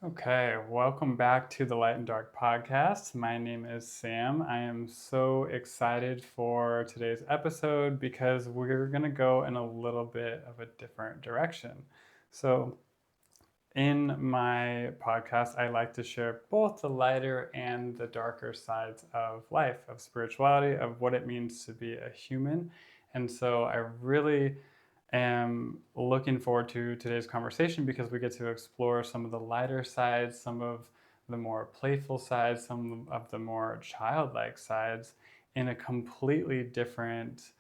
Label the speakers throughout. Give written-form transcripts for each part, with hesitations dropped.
Speaker 1: Okay, welcome back to the Light and Dark podcast. My name is Sam. I am so excited for today's episode because we're going to go in a little bit of a different direction. So, in my podcast, I like to share both the lighter and the darker sides of life, of spirituality, of what it means to be a human. And so, I really am looking forward to today's conversation because we get to explore some of the lighter sides, some of the more playful sides, some of the more childlike sides in a completely different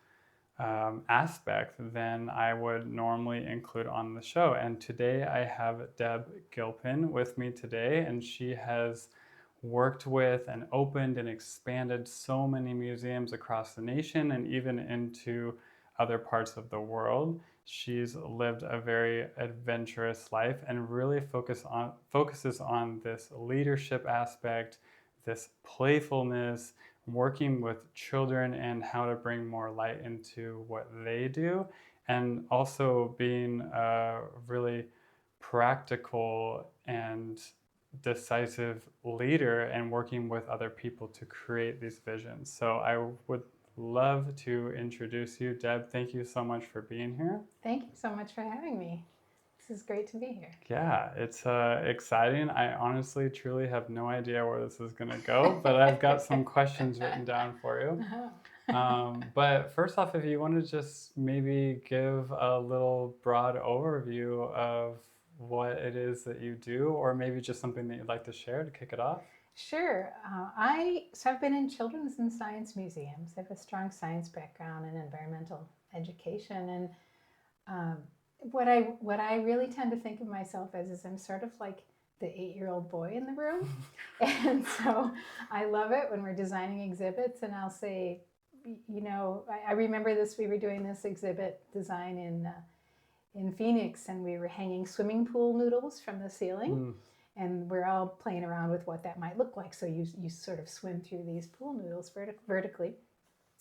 Speaker 1: aspect than I would normally include on the show. And today I have Deb Gilpin with me today, and she has worked with and opened and expanded so many museums across the nation and even into other parts of the world. She's lived a very adventurous life and really focuses on this leadership aspect, this playfulness, working with children and how to bring more light into what they do, and also being a really practical and decisive leader and working with other people to create these visions. So I would love to introduce you. Deb, thank you so much for being here.
Speaker 2: Thank you so much for having me. This is great to be here.
Speaker 1: Yeah, it's exciting. I honestly, truly have no idea where this is going to go, but I've got some questions written down for you. But first off, if you want to just maybe give a little broad overview of what it is that you do, or maybe just something that you'd like to share to kick it off.
Speaker 2: Sure. I've been in children's and science museums. I have a strong science background and environmental education, and um, what I really tend to think of myself as is I'm sort of like the 8-year-old boy in the room, and so I love it when we're designing exhibits, and I'll say, I remember this. We were doing this exhibit design in Phoenix, and we were hanging swimming pool noodles from the ceiling. And we're all playing around with what that might look like. So you sort of swim through these pool noodles vertically.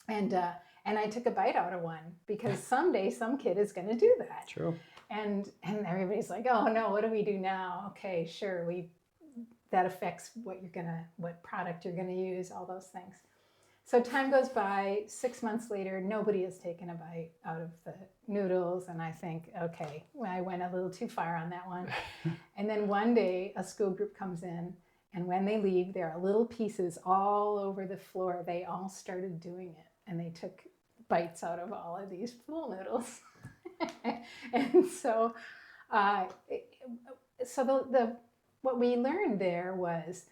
Speaker 2: And I took a bite out of one because someday some kid is going to do that.
Speaker 1: True.
Speaker 2: And everybody's like, oh no, what do we do now? Okay, sure, that affects what product you're gonna use, all those things. So time goes by, 6 months later, nobody has taken a bite out of the noodles, and I think, okay, well, I went a little too far on that one. And then one day, a school group comes in, and when they leave, there are little pieces all over the floor. They all started doing it, and they took bites out of all of these pool noodles. And so, what we learned there was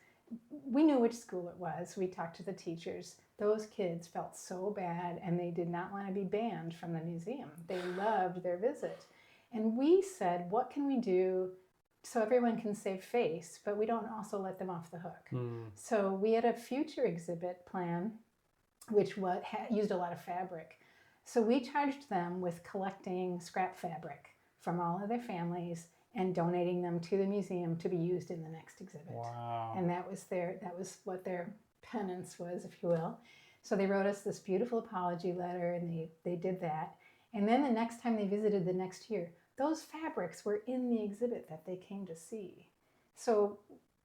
Speaker 2: we knew which school it was. We talked to the teachers. Those kids felt so bad, and they did not want to be banned from the museum. They loved their visit. And we said, what can we do so everyone can save face, but we don't also let them off the hook? So we had a future exhibit plan, which used a lot of fabric. So we charged them with collecting scrap fabric from all of their families and donating them to the museum to be used in the next exhibit.
Speaker 1: Wow.
Speaker 2: And that was what their penance was, if you will. So they wrote us this beautiful apology letter, and they did that. And then the next time they visited the next year, those fabrics were in the exhibit that they came to see. So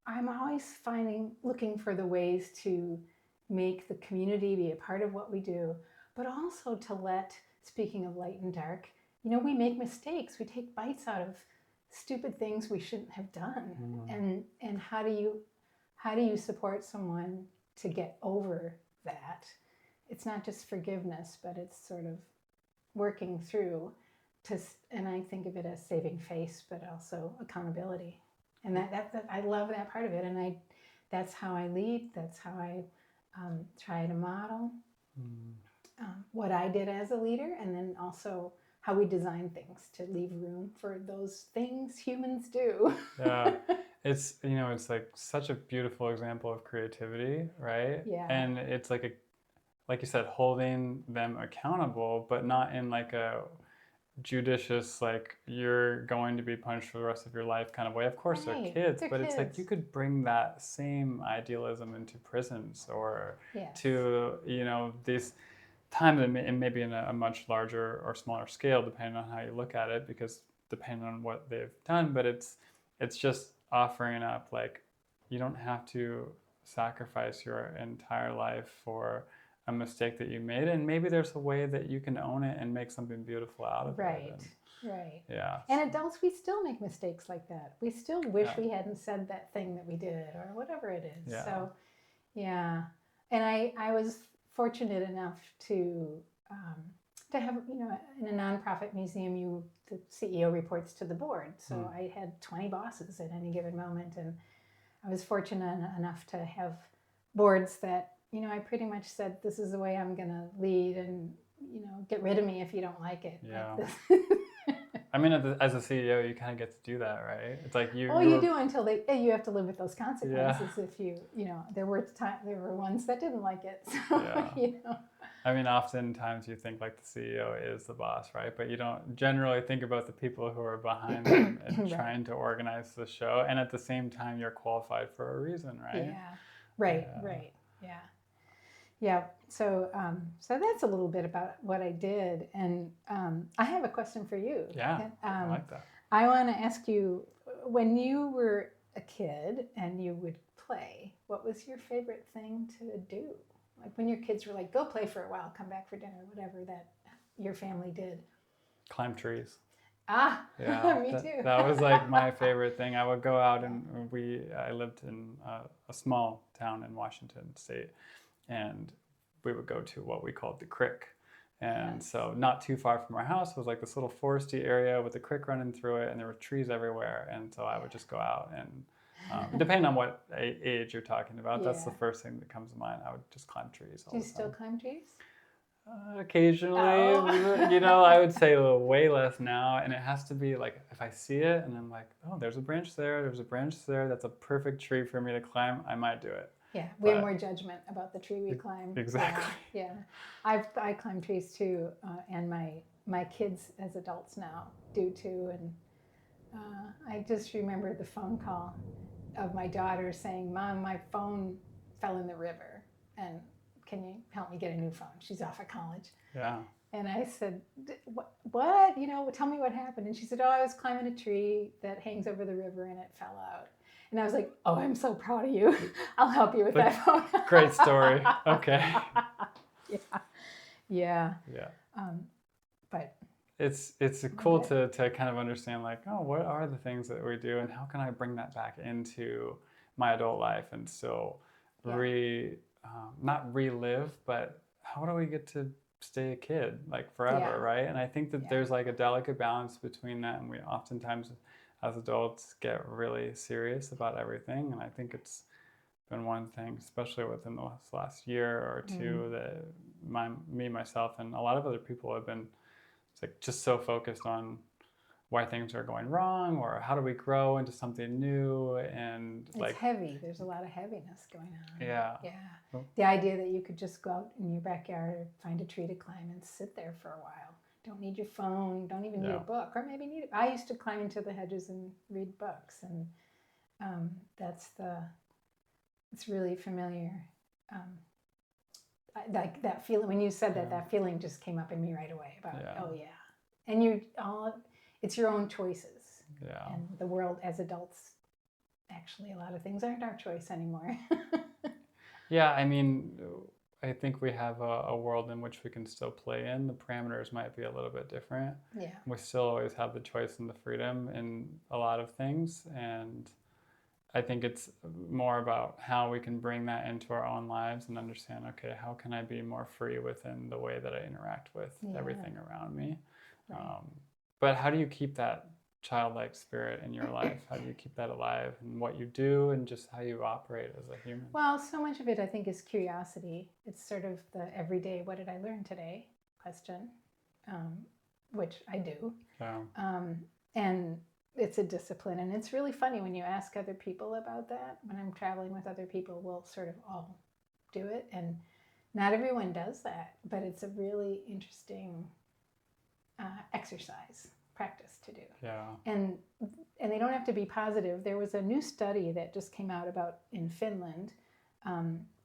Speaker 2: I'm always looking for the ways to make the community be a part of what we do, but also to speaking of light and dark, we make mistakes. We take bites out of stupid things we shouldn't have done. And how do you support someone to get over that? It's not just forgiveness, but it's sort of working through and I think of it as saving face, but also accountability. And that I love that part of it. And that's how I lead. That's how I try to model what I did as a leader, and then also how we design things to leave room for those things humans do.
Speaker 1: Yeah. It's like such a beautiful example of creativity, right?
Speaker 2: Yeah.
Speaker 1: And it's like you said, holding them accountable, but not in like a judicious, like you're going to be punished for the rest of your life kind of way. Of course, they're kids, but it's like you could bring that same idealism into prisons or to these times, and maybe in a much larger or smaller scale, depending on how you look at it, because depending on what they've done. But it's just offering up, like, you don't have to sacrifice your entire life for a mistake that you made, and maybe there's a way that you can own it and make something beautiful out of
Speaker 2: Right.
Speaker 1: it.
Speaker 2: Right.
Speaker 1: Yeah.
Speaker 2: And adults, we still make mistakes like that. We still wish
Speaker 1: Yeah.
Speaker 2: we hadn't said that thing that we did or whatever it is.
Speaker 1: Yeah.
Speaker 2: So, yeah. And I was fortunate enough to have, in a nonprofit museum, the CEO reports to the board. So I had 20 bosses at any given moment. And I was fortunate enough to have boards that, I pretty much said, this is the way I'm going to lead, and, get rid of me if you don't like it.
Speaker 1: Yeah.
Speaker 2: Like
Speaker 1: I mean, as a CEO, you kind of get to do that, right? It's like you
Speaker 2: do until you have to live with those consequences.
Speaker 1: Yeah.
Speaker 2: If there were ones that didn't like it. So,
Speaker 1: Yeah. I mean, oftentimes you think like the CEO is the boss, right? But you don't generally think about the people who are behind them and
Speaker 2: Right.
Speaker 1: trying to organize the show. And at the same time, you're qualified for a reason, right?
Speaker 2: Yeah. Right. Right. Yeah. Yeah. So, so that's a little bit about what I did, and I have a question for you.
Speaker 1: Yeah. I like that.
Speaker 2: I want to ask you, when you were a kid and you would play, what was your favorite thing to do? Like when your kids were like, go play for a while, come back for dinner, whatever that your family did.
Speaker 1: Climb trees.
Speaker 2: Ah,
Speaker 1: yeah,
Speaker 2: me too.
Speaker 1: That was like my favorite thing. I would go out and I lived in a small town in Washington State, and we would go to what we called the creek. And so not too far from our house was like this little foresty area with a creek running through it, and there were trees everywhere. And so I would just go out and depending on what age you're talking about, that's the first thing that comes to mind. I would just climb trees all the time.
Speaker 2: Do you still climb trees?
Speaker 1: Occasionally,
Speaker 2: Oh.
Speaker 1: I would say way less now. And it has to be like, if I see it and I'm like, oh, there's a branch there, that's a perfect tree for me to climb, I might do it.
Speaker 2: Yeah, we have more judgment about the tree we climb.
Speaker 1: Exactly.
Speaker 2: Yeah. I climb trees too, and my kids as adults now do too. And I just remember the phone call of my daughter saying, "Mom, my phone fell in the river, and can you help me get a new phone?" She's off at college.
Speaker 1: Yeah.
Speaker 2: And I said, what? Tell me what happened. And she said, oh, I was climbing a tree that hangs over the river and it fell out. And I was like, oh, I'm so proud of you. I'll help you with that phone.
Speaker 1: Great story. Okay.
Speaker 2: Yeah. But
Speaker 1: it's cool to kind of understand, like, oh, what are the things that we do and how can I bring that back into my adult life and still not relive, but how do we get to stay a kid like forever, right? And I think that there's like a delicate balance between that, and we oftentimes as adults get really serious about everything. And I think it's been one thing, especially within the last year or two, that myself and a lot of other people have been just so focused on why things are going wrong or how do we grow into something new. And
Speaker 2: it's heavy. There's a lot of heaviness going on.
Speaker 1: Yeah.
Speaker 2: The idea that you could just go out in your backyard, find a tree to climb and sit there for a while. Don't need your phone, don't even need a book, or maybe need it. I used to climb into the hedges and read books, and it's really familiar. Like that feeling, when you said that feeling just came up in me right away about, and it's your own choices.
Speaker 1: Yeah.
Speaker 2: And the world as adults, actually, a lot of things aren't our choice anymore.
Speaker 1: Yeah, I mean, I think we have a world in which we can still play in. The parameters might be a little bit different.
Speaker 2: Yeah.
Speaker 1: We still always have the choice and the freedom in a lot of things. And I think it's more about how we can bring that into our own lives and understand, okay, how can I be more free within the way that I interact with everything around me? Right. But how do you keep that childlike spirit in your life? How do you keep that alive in what you do and just how you operate as a human?
Speaker 2: Well, so much of it, I think, is curiosity. It's sort of the everyday, what did I learn today question, which I do.
Speaker 1: Yeah.
Speaker 2: And it's a discipline. And it's really funny when you ask other people about that. When I'm traveling with other people, we'll sort of all do it. And not everyone does that, but it's a really interesting practice to do.
Speaker 1: Yeah.
Speaker 2: And they don't have to be positive. There was a new study that just came out about in Finland.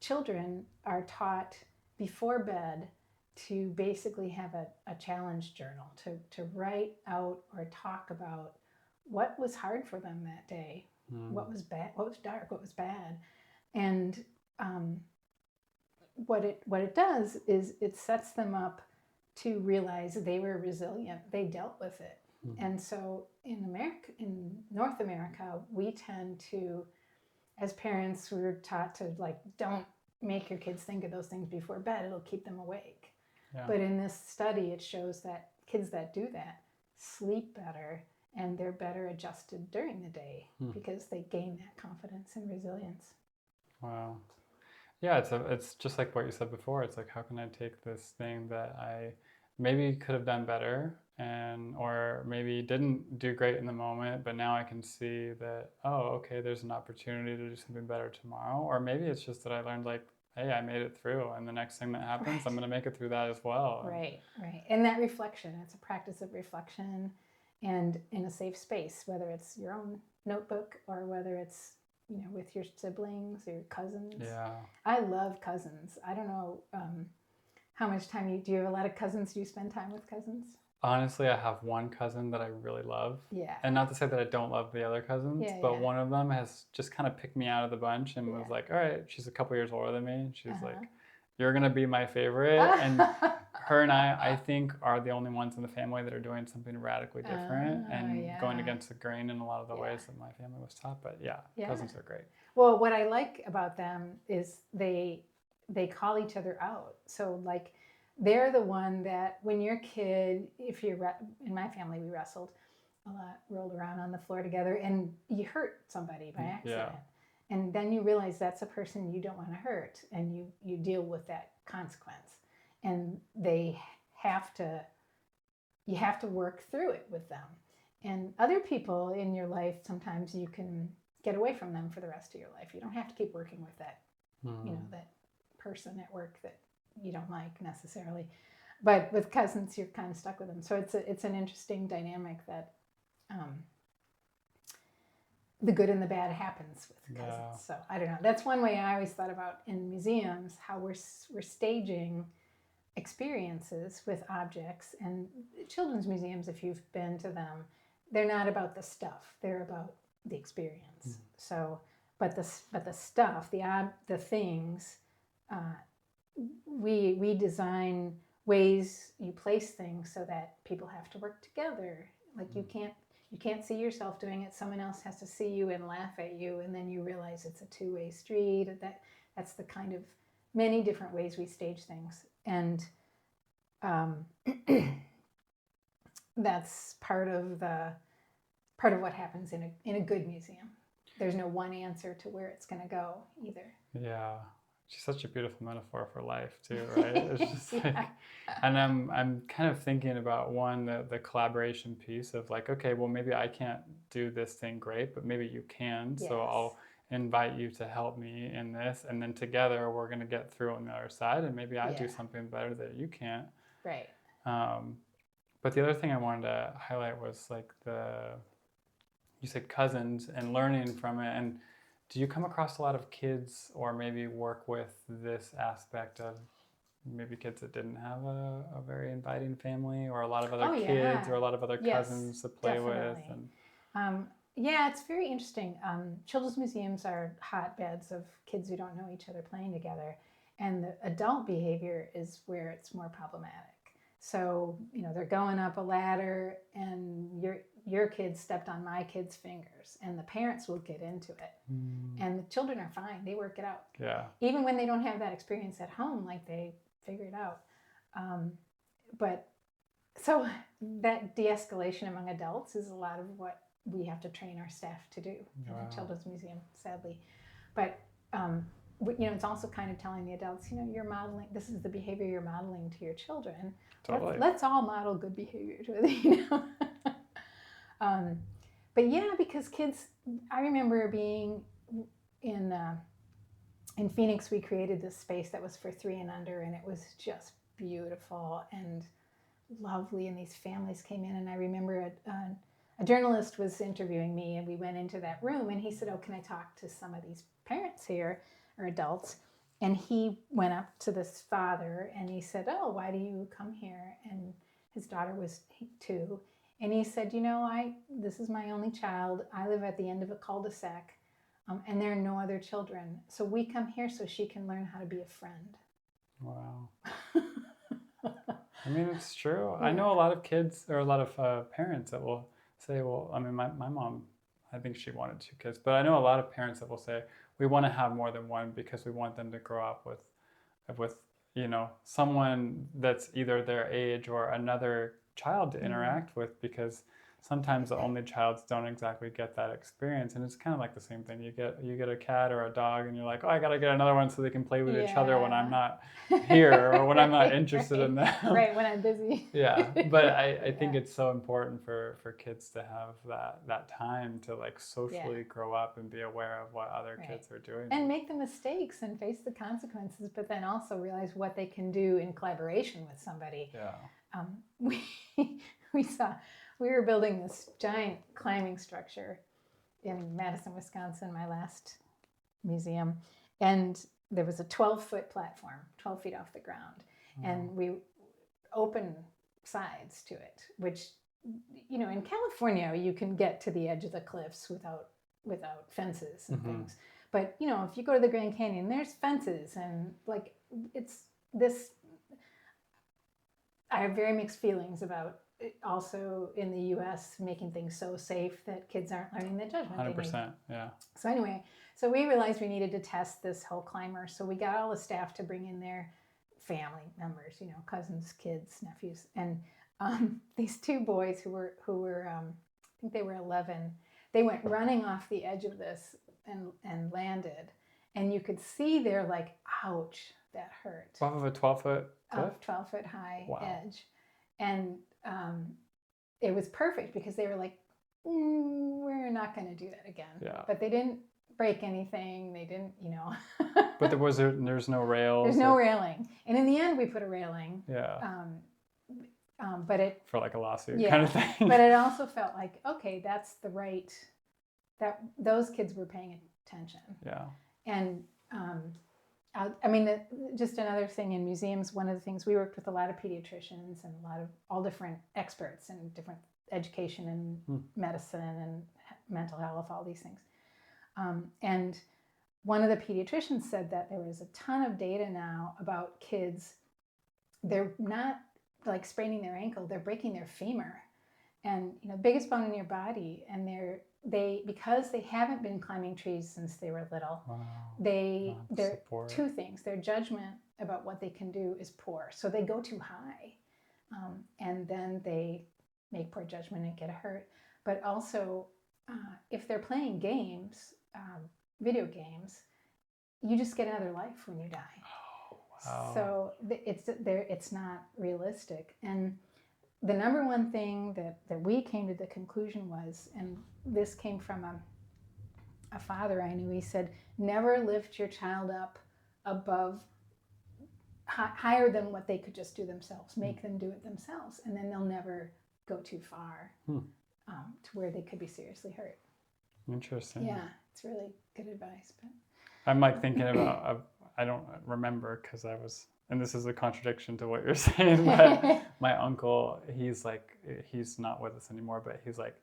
Speaker 2: Children are taught before bed to basically have a challenge journal, to write out or talk about what was hard for them that day, what was bad, what was dark, what was bad. And what it does is it sets them up to realize they were resilient. They dealt with it. And so in North America, we tend to, as parents, we're taught to like, don't make your kids think of those things before bed. It'll keep them awake. Yeah. But in this study, it shows that kids that do that sleep better and they're better adjusted during the day because they gain that confidence and resilience.
Speaker 1: Wow. Yeah, it's just like what you said before. It's like, how can I take this thing that I maybe could have done better or maybe didn't do great in the moment, but now I can see that, oh, okay, there's an opportunity to do something better tomorrow. Or maybe it's just that I learned like, hey, I made it through, and the next thing that happens, I'm going to make it through that as well.
Speaker 2: Right. And that reflection, it's a practice of reflection and in a safe space, whether it's your own notebook or whether it's, with your siblings or your cousins.
Speaker 1: Yeah.
Speaker 2: I love cousins. I don't know how much time do you have a lot of cousins? Do you spend time with cousins?
Speaker 1: Honestly, I have one cousin that I really love.
Speaker 2: Yeah.
Speaker 1: And not to say that I don't love the other cousins, but one of them has just kind of picked me out of the bunch and was like, all right, she's a couple years older than me. And she's like, you're going to be my favorite. And her and I think, are the only ones in the family that are doing something radically different and going against the grain in a lot of the ways that my family was taught. But cousins are great.
Speaker 2: Well, what I like about them is they call each other out. So like, they're the one that when you're a kid, in my family, we wrestled a lot, rolled around on the floor together, and you hurt somebody by accident. Yeah. And then you realize that's a person you don't want to hurt, and you deal with that consequence. And you have to work through it with them. And other people in your life, sometimes you can get away from them for the rest of your life. You don't have to keep working with that, that person at work that you don't like necessarily, but with cousins you're kind of stuck with them. So it's an interesting dynamic that the good and the bad happens with cousins. Yeah. So I don't know. That's one way I always thought about in museums, how we're staging experiences with objects. And children's museums, if you've been to them, they're not about the stuff. They're about the experience. So, but the stuff, the things. We design ways you place things so that people have to work together. Like you can't see yourself doing it. Someone else has to see you and laugh at you, and then you realize it's a two-way street. That's the kind of many different ways we stage things, and that's part of what happens in a good museum. There's no one answer to where it's going to go either.
Speaker 1: Yeah. She's such a beautiful metaphor for life too, right? It's just like, and I'm kind of thinking about the collaboration piece of like, okay, well maybe I can't do this thing great, but maybe you can. Yes. So I'll invite you to help me in this, and then together we're going to get through on the other side, and maybe I do something better that you can't.
Speaker 2: Right.
Speaker 1: But the other thing I wanted to highlight was like you said cousins and learning from it. And do you come across a lot of kids or maybe work with this aspect of maybe kids that didn't have a very inviting family, or a lot of other kids or a lot of other cousins to play with? And
Speaker 2: it's very interesting. Children's museums are hotbeds of kids who don't know each other playing together. And the adult behavior is where it's more problematic. So, they're going up a ladder and your kid stepped on my kid's fingers, and the parents will get into it. And the children are fine. They work it out.
Speaker 1: Yeah.
Speaker 2: Even when they don't have that experience at home, like they figure it out. But so that de-escalation among adults is a lot of what we have to train our staff to do in a children's museum, sadly. But, it's also kind of telling the adults, you're modeling, this is the behavior you're modeling to your children.
Speaker 1: Totally.
Speaker 2: Let's all model good behavior to them, But because kids, I remember being in Phoenix, we created this space that was for 3 and under, and it was just beautiful and lovely, and these families came in, and I remember a journalist was interviewing me, and we went into that room, and he said, oh, can I talk to some of these parents here, or adults? And he went up to this father, and he said, oh, why do you come here? And his daughter was 2, And he said, this is my only child. I live at the end of a cul-de-sac, and there are no other children. So we come here so she can learn how to be a friend.
Speaker 1: Wow. I mean, it's true.
Speaker 2: Yeah.
Speaker 1: I know a lot of kids or a lot of parents that will say, well, I mean, my mom, I think she wanted 2 kids, but I know a lot of parents that will say, we want to have more than one because we want them to grow up with someone that's either their age or another child to interact with, because sometimes the only childs don't exactly get that experience. And it's kind of like the same thing. You get a cat or a dog and you're like, oh, I got to get another one so they can play with each other when I'm not here or when I'm not interested in them.
Speaker 2: Right, when I'm busy.
Speaker 1: Yeah, but I think it's so important for kids to have that time to like socially grow up and be aware of what other kids are doing.
Speaker 2: And make the mistakes and face the consequences, but then also realize what they can do in collaboration with somebody.
Speaker 1: Yeah.
Speaker 2: We were building this giant climbing structure in Madison, Wisconsin, my last museum. And there was a 12-foot platform, 12 feet off the ground. And we open sides to it, which, in California, you can get to the edge of the cliffs without fences and things. But, if you go to the Grand Canyon, there's fences and like it's this. I have very mixed feelings about it also in the U.S. making things so safe that kids aren't learning the judgment.
Speaker 1: 100%, yeah.
Speaker 2: So anyway, so we realized we needed to test this whole climber. So we got all the staff to bring in their family members, cousins, kids, nephews, and these 2 boys who were I think they were 11. They went running off the edge of this and landed, and you could see their like, ouch, that hurt.
Speaker 1: Off of a 12-foot cliff?
Speaker 2: 12-foot high edge. And it was perfect because they were like, we're not going to do that again.
Speaker 1: Yeah.
Speaker 2: But they didn't break anything. They didn't,
Speaker 1: But there's no rails.
Speaker 2: There's no railing. And in the end, we put a railing.
Speaker 1: Yeah.
Speaker 2: But it...
Speaker 1: For like a lawsuit kind of thing.
Speaker 2: But it also felt like, okay, that's the right... that those kids were paying attention.
Speaker 1: Yeah.
Speaker 2: And... just another thing in museums, one of the things, we worked with a lot of pediatricians and a lot of all different experts in different education and medicine and mental health, all these things. And one of the pediatricians said that there was a ton of data now about kids, they're not like spraining their ankle, they're breaking their femur. And, biggest bone in your body, and because they haven't been climbing trees since they were little, they're 2 things. Their judgment about what they can do is poor. So they go too high, and then they make poor judgment and get hurt. But also, if they're playing games, video games, you just get another life when you die.
Speaker 1: Oh, wow.
Speaker 2: So it's not realistic. And the number one thing that we came to the conclusion was, and this came from a father I knew, he said, never lift your child up above, higher than what they could just do themselves. Make them do it themselves, and then they'll never go too far to where they could be seriously hurt.
Speaker 1: Interesting.
Speaker 2: Yeah, it's really good advice. But
Speaker 1: I'm like thinking about, I don't remember because I was... And this is a contradiction to what you're saying, but my uncle, he's not with us anymore, but he's like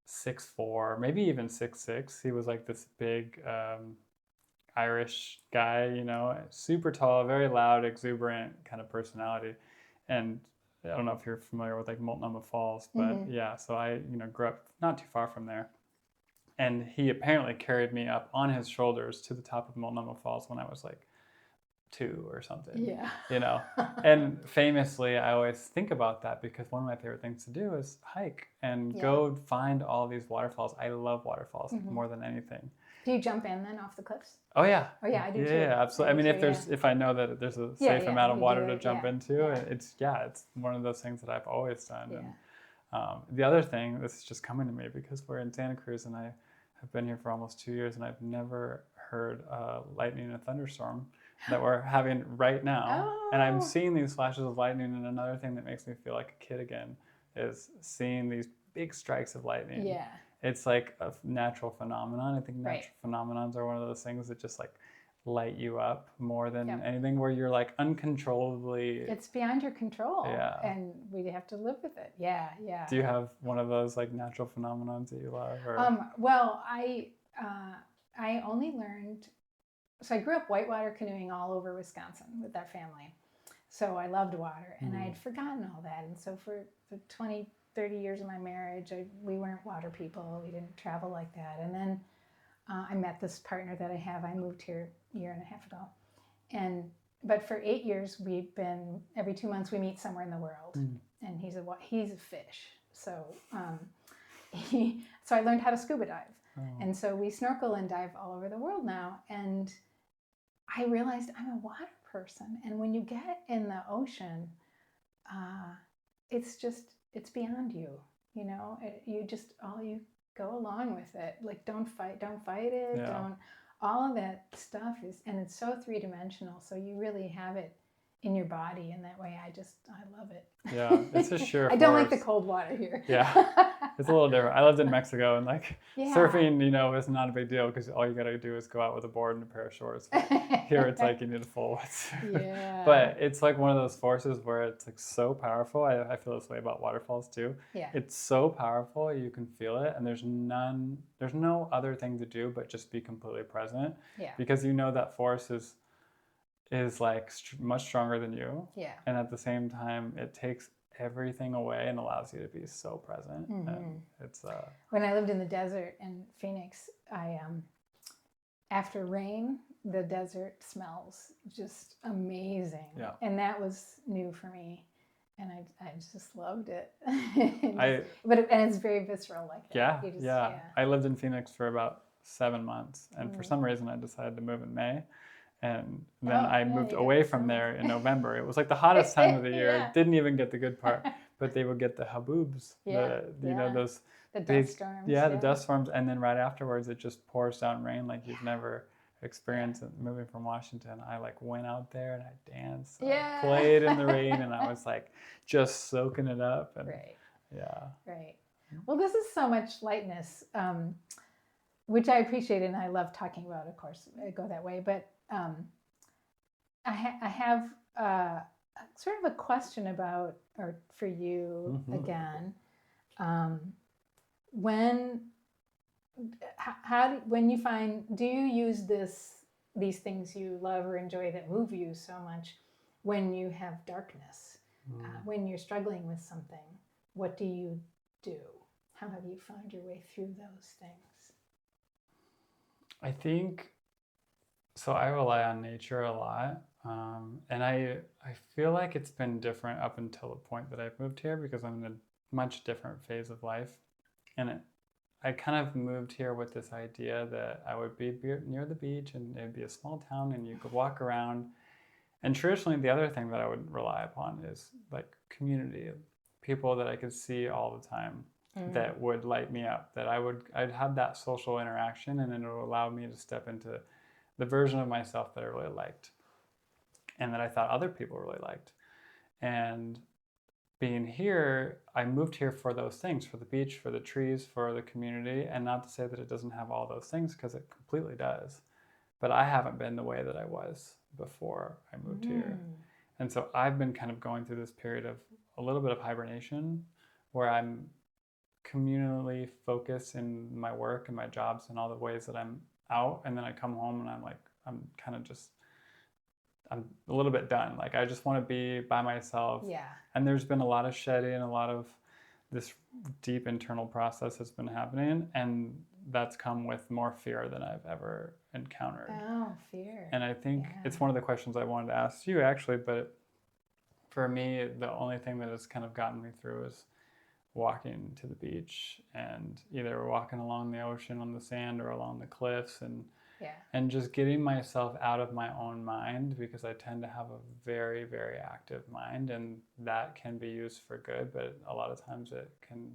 Speaker 1: 6'4", maybe even 6'6". He was like this big Irish guy, super tall, very loud, exuberant kind of personality. And I don't know if you're familiar with like Multnomah Falls, but yeah, so I, grew up not too far from there. And he apparently carried me up on his shoulders to the top of Multnomah Falls when I was like 2 or something.
Speaker 2: Yeah.
Speaker 1: And famously, I always think about that because one of my favorite things to do is hike and go find all these waterfalls. I love waterfalls more than anything.
Speaker 2: Do you jump in then off the cliffs?
Speaker 1: Oh yeah.
Speaker 2: Oh yeah, I do too.
Speaker 1: Yeah, absolutely. I mean, if I know that there's a safe amount of water to jump into, it's one of those things that I've always done.
Speaker 2: Yeah.
Speaker 1: And the other thing, this is just coming to me because we're in Santa Cruz and I have been here for almost 2 years and I've never heard lightning and a thunderstorm that we're having right now.
Speaker 2: Oh.
Speaker 1: And I'm seeing these flashes of lightning, and another thing that makes me feel like a kid again is seeing these big strikes of lightning.
Speaker 2: Yeah.
Speaker 1: It's like a natural phenomenon. I think natural phenomenons are one of those things that just like light you up more than
Speaker 2: Yep.
Speaker 1: anything, where you're like uncontrollably.
Speaker 2: It's beyond your control.
Speaker 1: Yeah.
Speaker 2: And we have to live with it. Yeah.
Speaker 1: Do you have one of those like natural phenomenons that you love? Or?
Speaker 2: Well, I only learned, so I grew up whitewater canoeing all over Wisconsin with our family. So I loved water, and I had forgotten all that. And so for the 20, 30 years of my marriage, we weren't water people. We didn't travel like that. And then I met this partner that I have. I moved here a year and a half ago. But for 8 years, we've been, every 2 months, we meet somewhere in the world. And he's a fish. So, so I learned how to scuba dive. And so we snorkel and dive all over the world now. And I realized I'm a water person. And when you get in the ocean, it's beyond you, you know, you go along with it. Like, don't fight it.
Speaker 1: Yeah.
Speaker 2: All of that stuff and it's so 3-dimensional. So you really have it in your body in that way. I love it.
Speaker 1: Yeah, it's a sheer
Speaker 2: I don't
Speaker 1: force.
Speaker 2: like the cold water here.
Speaker 1: Yeah, it's a little different. I lived in Mexico, and like surfing, you know, is not a big deal because all you got to do is go out with a board and a pair of shorts. Here it's like you need a full wetsuit.
Speaker 2: Yeah.
Speaker 1: But it's like one of those forces where it's like so powerful. I feel this way about waterfalls too.
Speaker 2: Yeah.
Speaker 1: It's so powerful, you can feel it, and there's no other thing to do but just be completely present.
Speaker 2: Yeah.
Speaker 1: Because you know that force is like much stronger than you.
Speaker 2: Yeah.
Speaker 1: And at the same time, it takes everything away and allows you to be so present. And it's
Speaker 2: when I lived in the desert in Phoenix, after rain, the desert smells just amazing.
Speaker 1: Yeah.
Speaker 2: And that was new for me. And I just loved it.
Speaker 1: and
Speaker 2: it's very visceral like that.
Speaker 1: Yeah. I lived in Phoenix for about 7 months. And for some reason, I decided to move in May. And then I moved away from there in November. It was like the hottest time of the year.
Speaker 2: Yeah.
Speaker 1: Didn't even get the good part, but they would get the haboobs. You know, those
Speaker 2: the
Speaker 1: big,
Speaker 2: dust storms.
Speaker 1: the dust storms. And then right afterwards, it just pours down rain like you've never experienced it. Moving from Washington, I like went out there and I danced. I played in the rain, and I was like just soaking it up. And,
Speaker 2: Right. Well, this is so much lightness, which I appreciate, and I love talking about. Of course, I go that way, but I have sort of a question about, or for you again, when you find, do you use these things you love or enjoy that move you so much when you have darkness, when you're struggling with something? What do you do? How have you found your way through those things?
Speaker 1: I think. So I rely on nature a lot, and I feel like it's been different up until the point that I've moved here because I'm in a much different phase of life, and I kind of moved here with this idea that I would be near the beach and it'd be a small town and you could walk around. And traditionally, the other thing that I would rely upon is like community, people that I could see all the time that would light me up, that I'd have that social interaction, and it would allow me to step into the version of myself that I really liked and that I thought other people really liked. And being here, I moved here for those things, for the beach, for the trees, for the community, and not to say that it doesn't have all those things, because it completely does. But I haven't been the way that I was before I moved here. And so I've been kind of going through this period of a little bit of hibernation where I'm communally focused in my work and my jobs and all the ways that I'm out, and then I come home and I'm a little bit done. Like I just want to be by myself.
Speaker 2: Yeah.
Speaker 1: And there's been a lot of shedding, a lot of this deep internal process has been happening, and that's come with more fear than I've ever encountered.
Speaker 2: Oh, fear.
Speaker 1: And I think it's one of the questions I wanted to ask you actually, but for me, the only thing that has kind of gotten me through is walking to the beach and either walking along the ocean on the sand or along the cliffs, and just getting myself out of my own mind, because I tend to have a very, very active mind, and that can be used for good, but a lot of times it can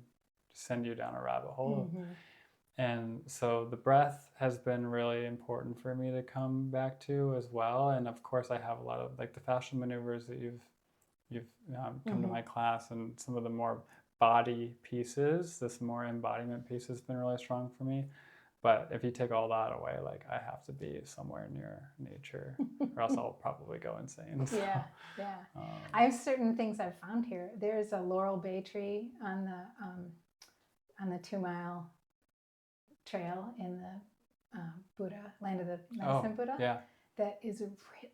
Speaker 1: send you down a rabbit hole. And so the breath has been really important for me to come back to as well. And of course I have a lot of like the fascial maneuvers that you've come to my class, and some of the more body pieces, this more embodiment piece has been really strong for me. But if you take all that away, like I have to be somewhere near nature, or else I'll probably go insane. So,
Speaker 2: Yeah. I have certain things I've found here. There's a laurel bay tree on the 2 mile trail in the Buddha, land of the medicine Buddha.
Speaker 1: Yeah.
Speaker 2: That is,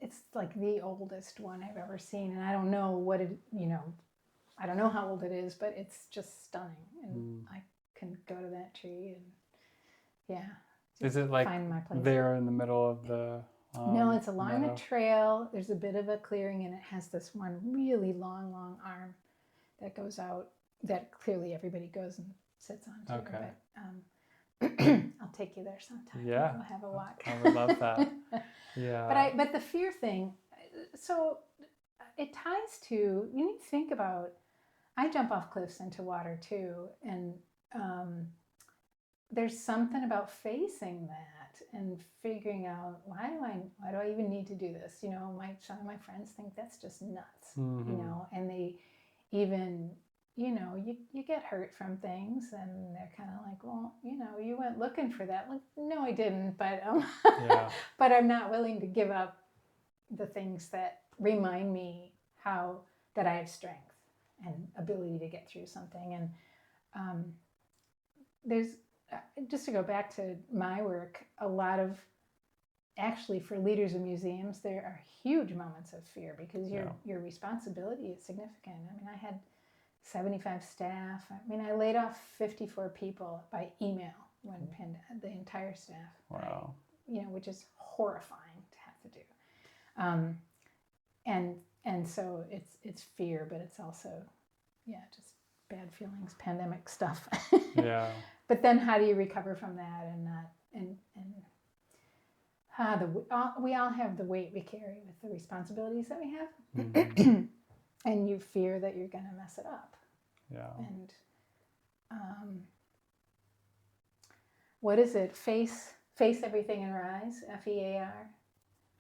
Speaker 2: it's like the oldest one I've ever seen. And I don't know what it, I don't know how old it is, but it's just stunning. And I can go to that tree and
Speaker 1: is it like
Speaker 2: find my place.
Speaker 1: there in the middle of the
Speaker 2: no, it's along
Speaker 1: meadow?
Speaker 2: the trail. There's a bit of a clearing and it has this one really long arm that goes out that clearly everybody goes and sits on too.
Speaker 1: Okay.
Speaker 2: But I'll take you there sometime.
Speaker 1: Yeah.
Speaker 2: We'll have a walk.
Speaker 1: I would love that. Yeah.
Speaker 2: But the fear thing, so it ties to, you need to think about, I jump off cliffs into water too. And there's something about facing that and figuring out, why do I even need to do this? Some of my friends think that's just nuts, and they even, you get hurt from things and they're kind of like, well, you went looking for that. Like, no, I didn't, but but I'm not willing to give up the things that remind me that I have strength and ability to get through something. And there's, just to go back to my work, a lot of, actually for leaders of museums, there are huge moments of fear because your responsibility is significant. I mean, I had 75 staff. I mean, I laid off 54 people by email when the entire staff.
Speaker 1: Wow.
Speaker 2: Which is horrifying to have to do. And so it's fear, but it's also, just bad feelings, pandemic stuff.
Speaker 1: Yeah.
Speaker 2: But then how do you recover from that we all have the weight we carry with the responsibilities that we have.
Speaker 1: Mm-hmm.
Speaker 2: And you fear that you're going to mess it up.
Speaker 1: Yeah.
Speaker 2: And what is it? Face everything and rise, FEAR.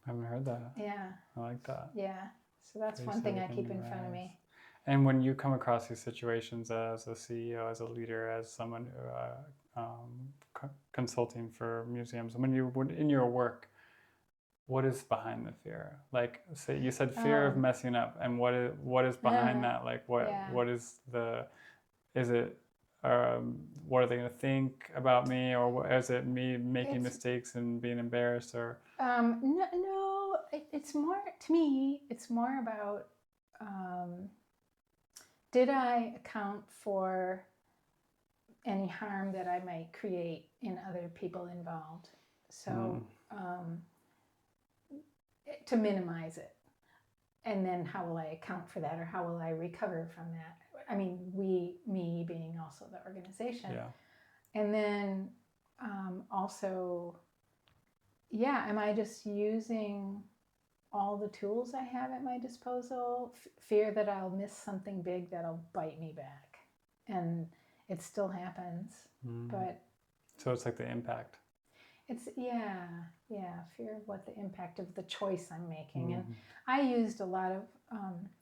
Speaker 1: I haven't heard that.
Speaker 2: Yeah.
Speaker 1: I like that.
Speaker 2: Yeah. So that's one thing I keep in front of me.
Speaker 1: And when you come across these situations as a CEO, as a leader, as someone consulting for museums, when you in your work, what is behind the fear? Like, say you said fear of messing up, and what is behind that? Like, what is is it? What are they going to think about me, or is it me making mistakes and being embarrassed, or?
Speaker 2: No, it's more, to me, it's more about, did I account for any harm that I might create in other people involved? So to minimize it. And then how will I account for that, or how will I recover from that? I mean, me being also the organization.
Speaker 1: Yeah.
Speaker 2: And then also, am I just using all the tools I have at my disposal? Fear that I'll miss something big that'll bite me back. And it still happens, but...
Speaker 1: So it's like the impact.
Speaker 2: It's, fear of what the impact of the choice I'm making. And I used a lot of,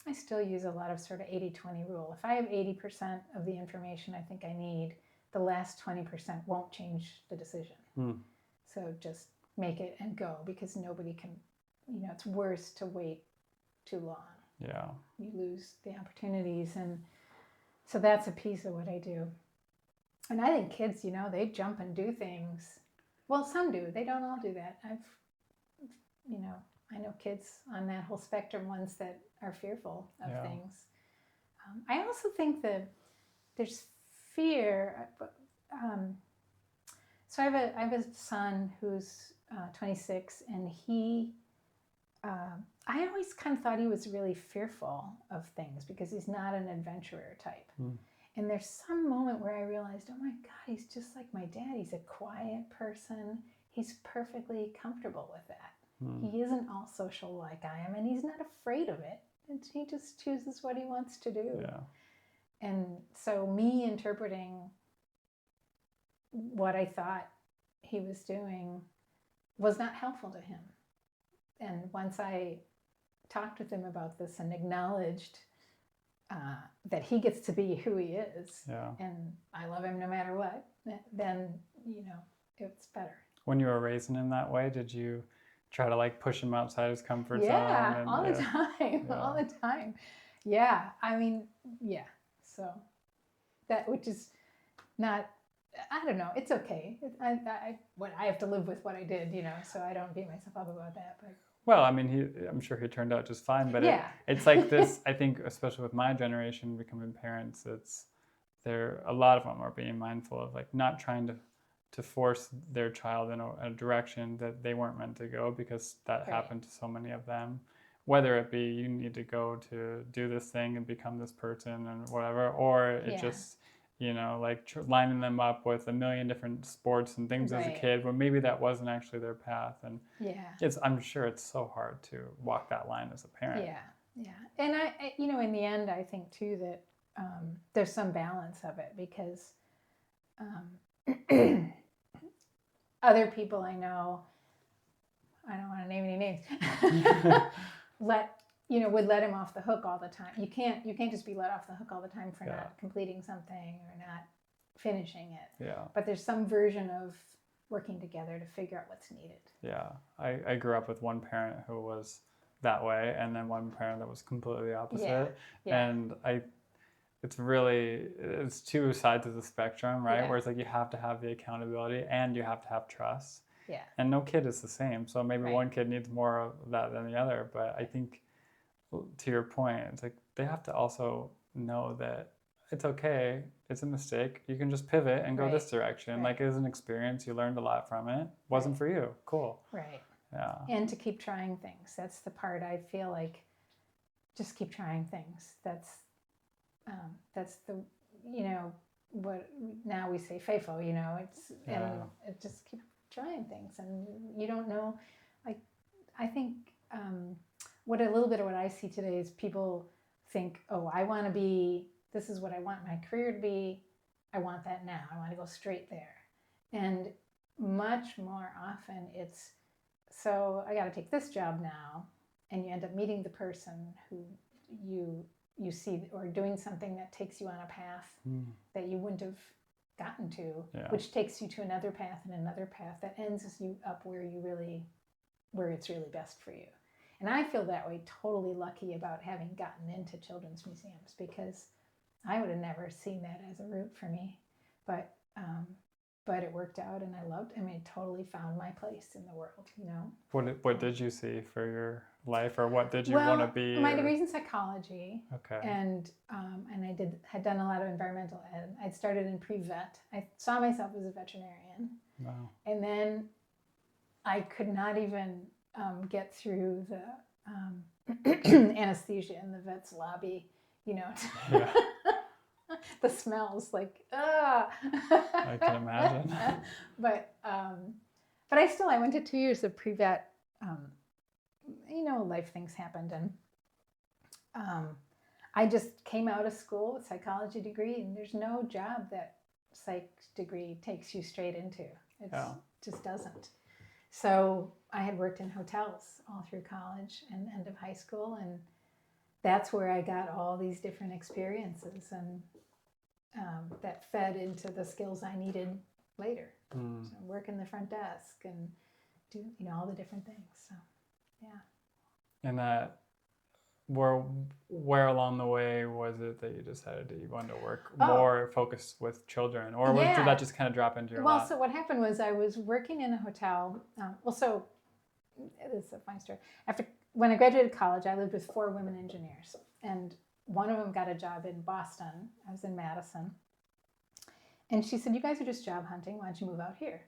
Speaker 2: I still use a lot of sort of 80-20 rule. If I have 80% of the information I think I need, the last 20% won't change the decision. So just make it and go, because nobody can, it's worse to wait too long.
Speaker 1: Yeah.
Speaker 2: You lose the opportunities. And so that's a piece of what I do. And I think kids, they jump and do things. Well, some do. They don't all do that. I know kids on that whole spectrum, ones that are fearful of things. I also think that there's fear. So I have a son who's 26, and I always kind of thought he was really fearful of things because he's not an adventurer type. And there's some moment where I realized, oh my God, he's just like my dad. He's a quiet person. He's perfectly comfortable with that. He isn't all social like I am, and he's not afraid of it. And he just chooses what he wants to do.
Speaker 1: Yeah.
Speaker 2: And so me interpreting what I thought he was doing was not helpful to him. And once I talked with him about this and acknowledged that he gets to be who he is, and I love him no matter what, then it's better.
Speaker 1: When you were raising him that way, did you try to like push him outside his comfort zone?
Speaker 2: Yeah, all the time, all the time. Yeah, I mean, yeah. So that, which is not, I don't know. It's okay. I have to live with what I did, so I don't beat myself up about that. But
Speaker 1: well, I mean, I'm sure he turned out just fine. But it's like this. I think, especially with my generation becoming parents, a lot of them are being mindful of like not trying to force their child in a direction that they weren't meant to go, because that happened to so many of them. Whether it be you need to go to do this thing and become this person and whatever, or it just, like lining them up with a million different sports and things as a kid, where maybe that wasn't actually their path. And I'm sure it's so hard to walk that line as a parent.
Speaker 2: Yeah. And I in the end, I think too that there's some balance of it, because other people I know, I don't want to name any names, would let him off the hook all the time. You can't just be let off the hook all the time for not completing something or not finishing it.
Speaker 1: Yeah.
Speaker 2: But there's some version of working together to figure out what's needed.
Speaker 1: Yeah. I grew up with one parent who was that way, and then one parent that was completely the opposite. And it's two sides of the spectrum, right? Where it's like you have to have the accountability and you have to have trust.
Speaker 2: Yeah.
Speaker 1: And no kid is the same. So maybe one kid needs more of that than the other. But I think, to your point, it's like they have to also know that it's okay. It's a mistake. You can just pivot and go this direction. Like, it was an experience. You learned a lot from it. Wasn't for you. Cool.
Speaker 2: Right.
Speaker 1: Yeah.
Speaker 2: And to keep trying things. That's the part I feel like, just keep trying things. That's the, what now we say Playful, it's, and it just keep trying things. And you don't know, like, I think what a little bit of what I see today is people think, oh, this is what I want my career to be. I want that now. I want to go straight there. And much more often it's, so I got to take this job now. And you end up meeting the person who you see, or doing something that takes you on a path that you wouldn't have gotten to, which takes you to another path and another path that ends you up where it's really best for you. And I feel that way, totally lucky about having gotten into children's museums, because I would have never seen that as a route for me. But it worked out, and I loved it. I mean, totally found my place in the world,
Speaker 1: What did you see for your life, or what did you want to be?
Speaker 2: My degree's in psychology.
Speaker 1: Okay.
Speaker 2: And I had done a lot of environmental ed. I'd started in pre-vet. I saw myself as a veterinarian. Wow. And then I could not even get through the anesthesia in the vet's lobby, the smells, like,
Speaker 1: I can imagine.
Speaker 2: But I went to 2 years of pre-vet. Life things happened, and I just came out of school with a psychology degree, and there's no job that psych degree takes you straight into. It just doesn't. So I had worked in hotels all through college and end of high school, and that's where I got all these different experiences, and that fed into the skills I needed later. So working the front desk and do all the different things. So yeah.
Speaker 1: And that, where along the way was it that you decided that you wanted to work more focused with children, or did that just kind of drop into your lap?
Speaker 2: So what happened was I was working in a hotel. So this is a funny story. When I graduated college, I lived with 4 women engineers, and one of them got a job in Boston. I was in Madison. And she said, "You guys are just job hunting. Why don't you move out here?"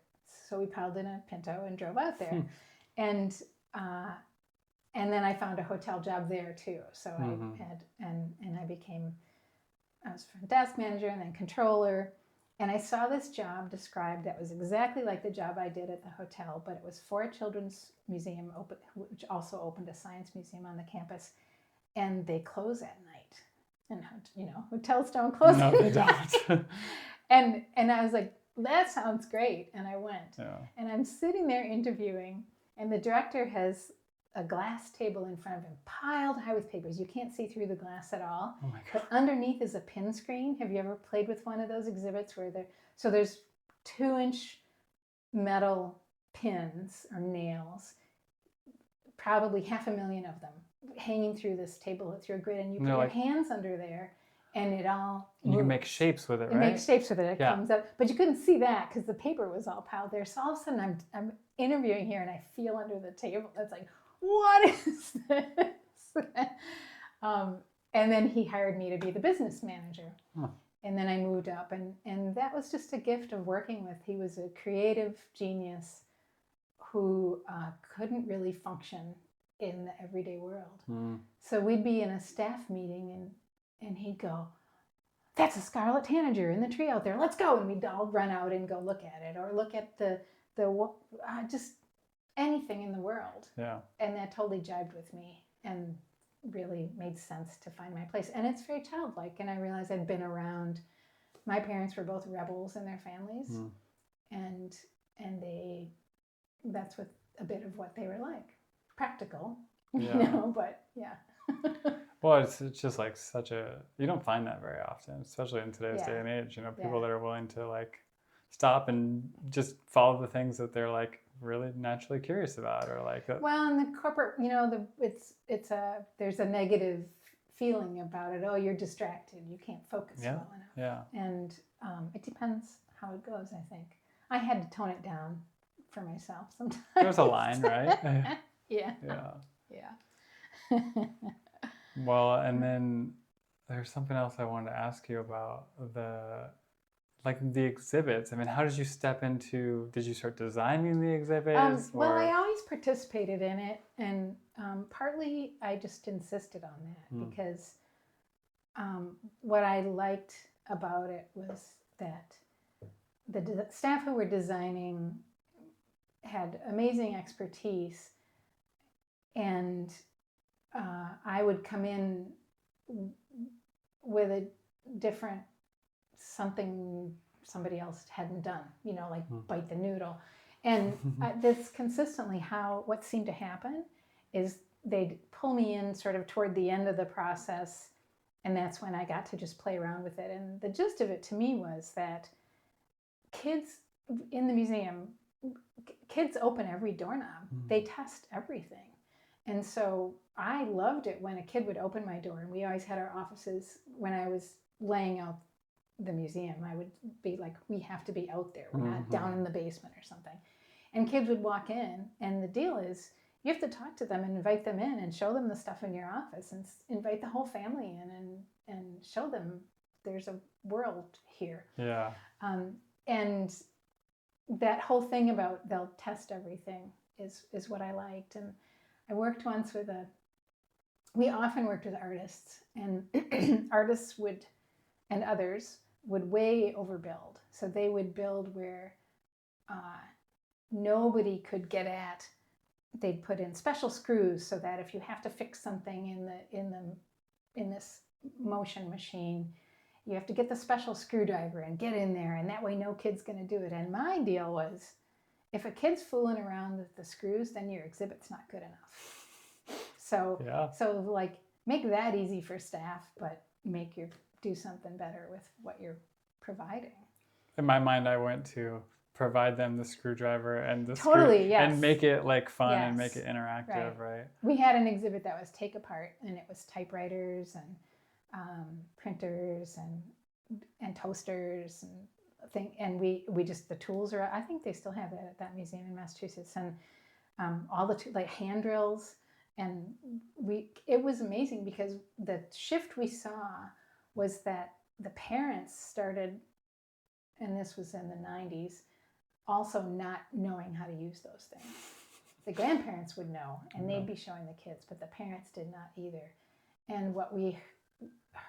Speaker 2: So we piled in a Pinto and drove out there. And then I found a hotel job there too. So I was front desk manager and then controller. And I saw this job described that was exactly like the job I did at the hotel, but it was for a children's museum, which also opened a science museum on the campus. And they close at night. And hotels don't close at night. No, they don't. And I was like, that sounds great. And I went. Yeah. And I'm sitting there interviewing, and the director has a glass table in front of him, piled high with papers. You can't see through the glass at all.
Speaker 1: Oh my God.
Speaker 2: But underneath is a pin screen. Have you ever played with one of those exhibits where there's 2-inch metal pins or nails, probably 500,000 of them, hanging through this table, through a grid, and you put your hands under there, and it all moves.
Speaker 1: You can make shapes with it, right?
Speaker 2: It makes shapes with it. It comes up, but you couldn't see that because the paper was all piled there. So all of a sudden, I'm interviewing here, and I feel under the table. It's like, what is this? And then he hired me to be the business manager. Huh. And then I moved up, and that was just a gift of working with. He was a creative genius who couldn't really function in the everyday world. So we'd be in a staff meeting, and he'd go, "That's a scarlet tanager in the tree out there. Let's go." And we'd all run out and go look at it, or look at the just anything in the world.
Speaker 1: Yeah.
Speaker 2: And that totally jibed with me and really made sense to find my place. And it's very childlike. And I realized I'd been around. My parents were both rebels in their families, and that's what a bit of what they were like. Practical, but yeah.
Speaker 1: Well, it's just like you don't find that very often, especially in today's day and age, people that are willing to like stop and just follow the things that they're like really naturally curious about, or like.
Speaker 2: Well, in the corporate, there's a negative feeling about it. Oh, you're distracted. You can't focus well enough.
Speaker 1: Yeah.
Speaker 2: And it depends how it goes, I think. I had to tone it down for myself sometimes.
Speaker 1: There's a line, right?
Speaker 2: Yeah.
Speaker 1: Well, and then there's something else I wanted to ask you about the exhibits. I mean, how did you step into? Did you start designing the exhibits?
Speaker 2: Well, I always participated in it, and partly I just insisted on that because what I liked about it was that the staff who were designing had amazing expertise, and I would come in with a different something somebody else hadn't done, like bite the noodle. And this consistently what seemed to happen is they'd pull me in sort of toward the end of the process, and that's when I got to just play around with it. And the gist of it to me was that kids in the museum, kids open every doorknob. They test everything. And so I loved it when a kid would open my door, and we always had our offices. When I was laying out the museum, I would be like, we have to be out there. We're not down in the basement or something. And kids would walk in, and the deal is you have to talk to them and invite them in and show them the stuff in your office, and invite the whole family in and show them there's a world here.
Speaker 1: Yeah.
Speaker 2: And that whole thing about they'll test everything is what I liked. And I worked once we often worked with artists, and artists and others would way overbuild. So they would build where nobody could get at. They'd put in special screws so that if you have to fix something in this motion machine, you have to get the special screwdriver and get in there, and that way no kid's going to do it. And my deal was, if a kid's fooling around with the screws, then your exhibit's not good enough. So like, make that easy for staff, but do something better with what you're providing.
Speaker 1: In my mind, I went to provide them the screwdriver and the and make it like fun and make it interactive, right? We
Speaker 2: had an exhibit that was take apart, and it was typewriters and printers and toasters and we just, the tools are, I think they still have it at that museum in Massachusetts, and all the like hand drills, and it was amazing because the shift we saw was that the parents started, and this was in the 90s, also not knowing how to use those things. The grandparents would know, and they'd be showing the kids, but the parents did not either. And what we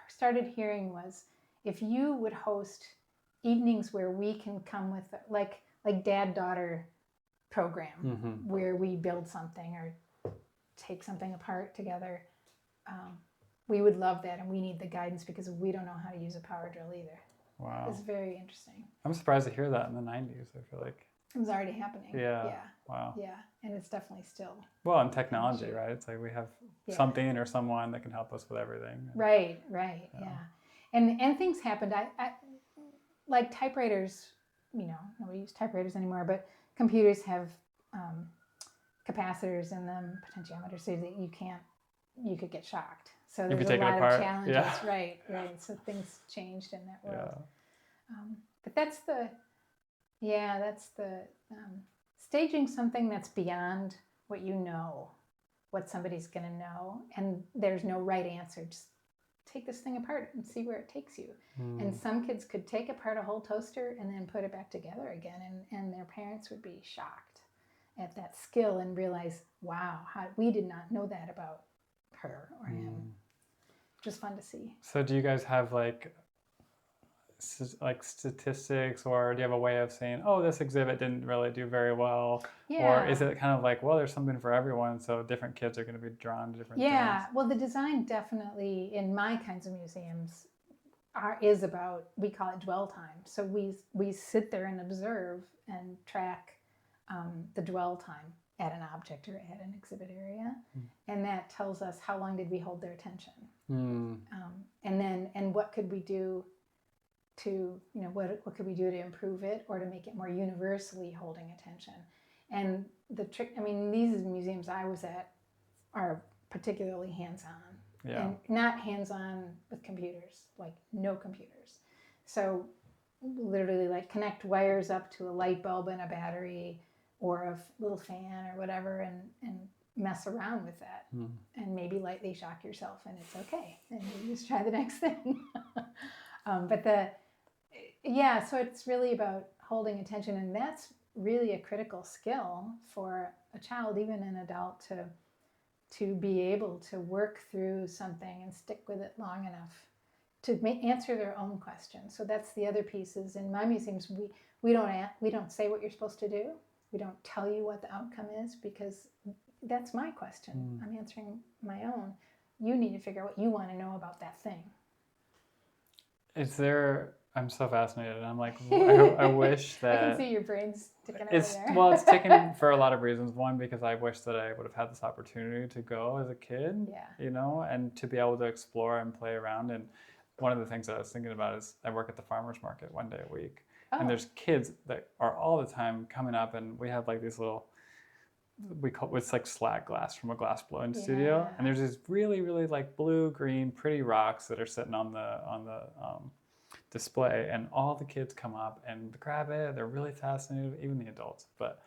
Speaker 2: started hearing was, if you would host evenings where we can come with like dad-daughter program, where we build something or take something apart together, we would love that, and we need the guidance because we don't know how to use a power drill either.
Speaker 1: Wow.
Speaker 2: It's very interesting.
Speaker 1: I'm surprised to hear that in the 90s. I feel like
Speaker 2: it was already happening.
Speaker 1: Yeah. Wow.
Speaker 2: Yeah, and it's definitely still.
Speaker 1: Well, in technology, right? It's like we have something or someone that can help us with everything.
Speaker 2: Right, yeah. And things happened. I like typewriters, nobody uses typewriters anymore, but computers have capacitors in them, potentiometers, so that you could get shocked. So there's a lot of challenges.
Speaker 1: Yeah.
Speaker 2: Right. So things changed in that world.
Speaker 1: Yeah.
Speaker 2: But that's the staging something that's beyond what you know, what somebody's going to know, and there's no right answer. Just take this thing apart and see where it takes you. And some kids could take apart a whole toaster and then put it back together again, and their parents would be shocked at that skill and realize, wow, we did not know that about her or him. Just fun to see.
Speaker 1: So do you guys have like statistics, or do you have a way of saying, oh, this exhibit didn't really do very well?
Speaker 2: Yeah.
Speaker 1: Or is it kind of like, well, there's something for everyone, so different kids are going to be drawn to different things?
Speaker 2: Well, the design definitely in my kinds of museums is about, we call it dwell time. So we sit there and observe and track the dwell time at an object or at an exhibit area, and that tells us how long did we hold their attention, and what could we do to, what could we do to improve it or to make it more universally holding attention. And the trick, these museums I was at are particularly hands-on, and not hands-on with computers, like no computers. So literally like connect wires up to a light bulb and a battery or a little fan or whatever, and mess around with that, and maybe lightly shock yourself, and it's okay, and you just try the next thing. So it's really about holding attention, and that's really a critical skill for a child, even an adult, to be able to work through something and stick with it long enough to answer their own questions. So that's the other piece. Is in my museums, we don't say what you're supposed to do. We don't tell you what the outcome is, because that's my question. I'm answering my own. You need to figure out what you want to know about that thing.
Speaker 1: I'm so fascinated. I'm like, I wish that...
Speaker 2: I can see your brain's ticking over there.
Speaker 1: Well, it's ticking for a lot of reasons. One, because I wish that I would have had this opportunity to go as a kid, and to be able to explore and play around. And one of the things that I was thinking about is I work at the farmer's market one day a week. And there's kids that are all the time coming up, and we have like these little, it's like slag glass from a glass blowing studio. And there's these really, really like blue, green, pretty rocks that are sitting on the display, and all the kids come up and grab it. They're really fascinated, even the adults. But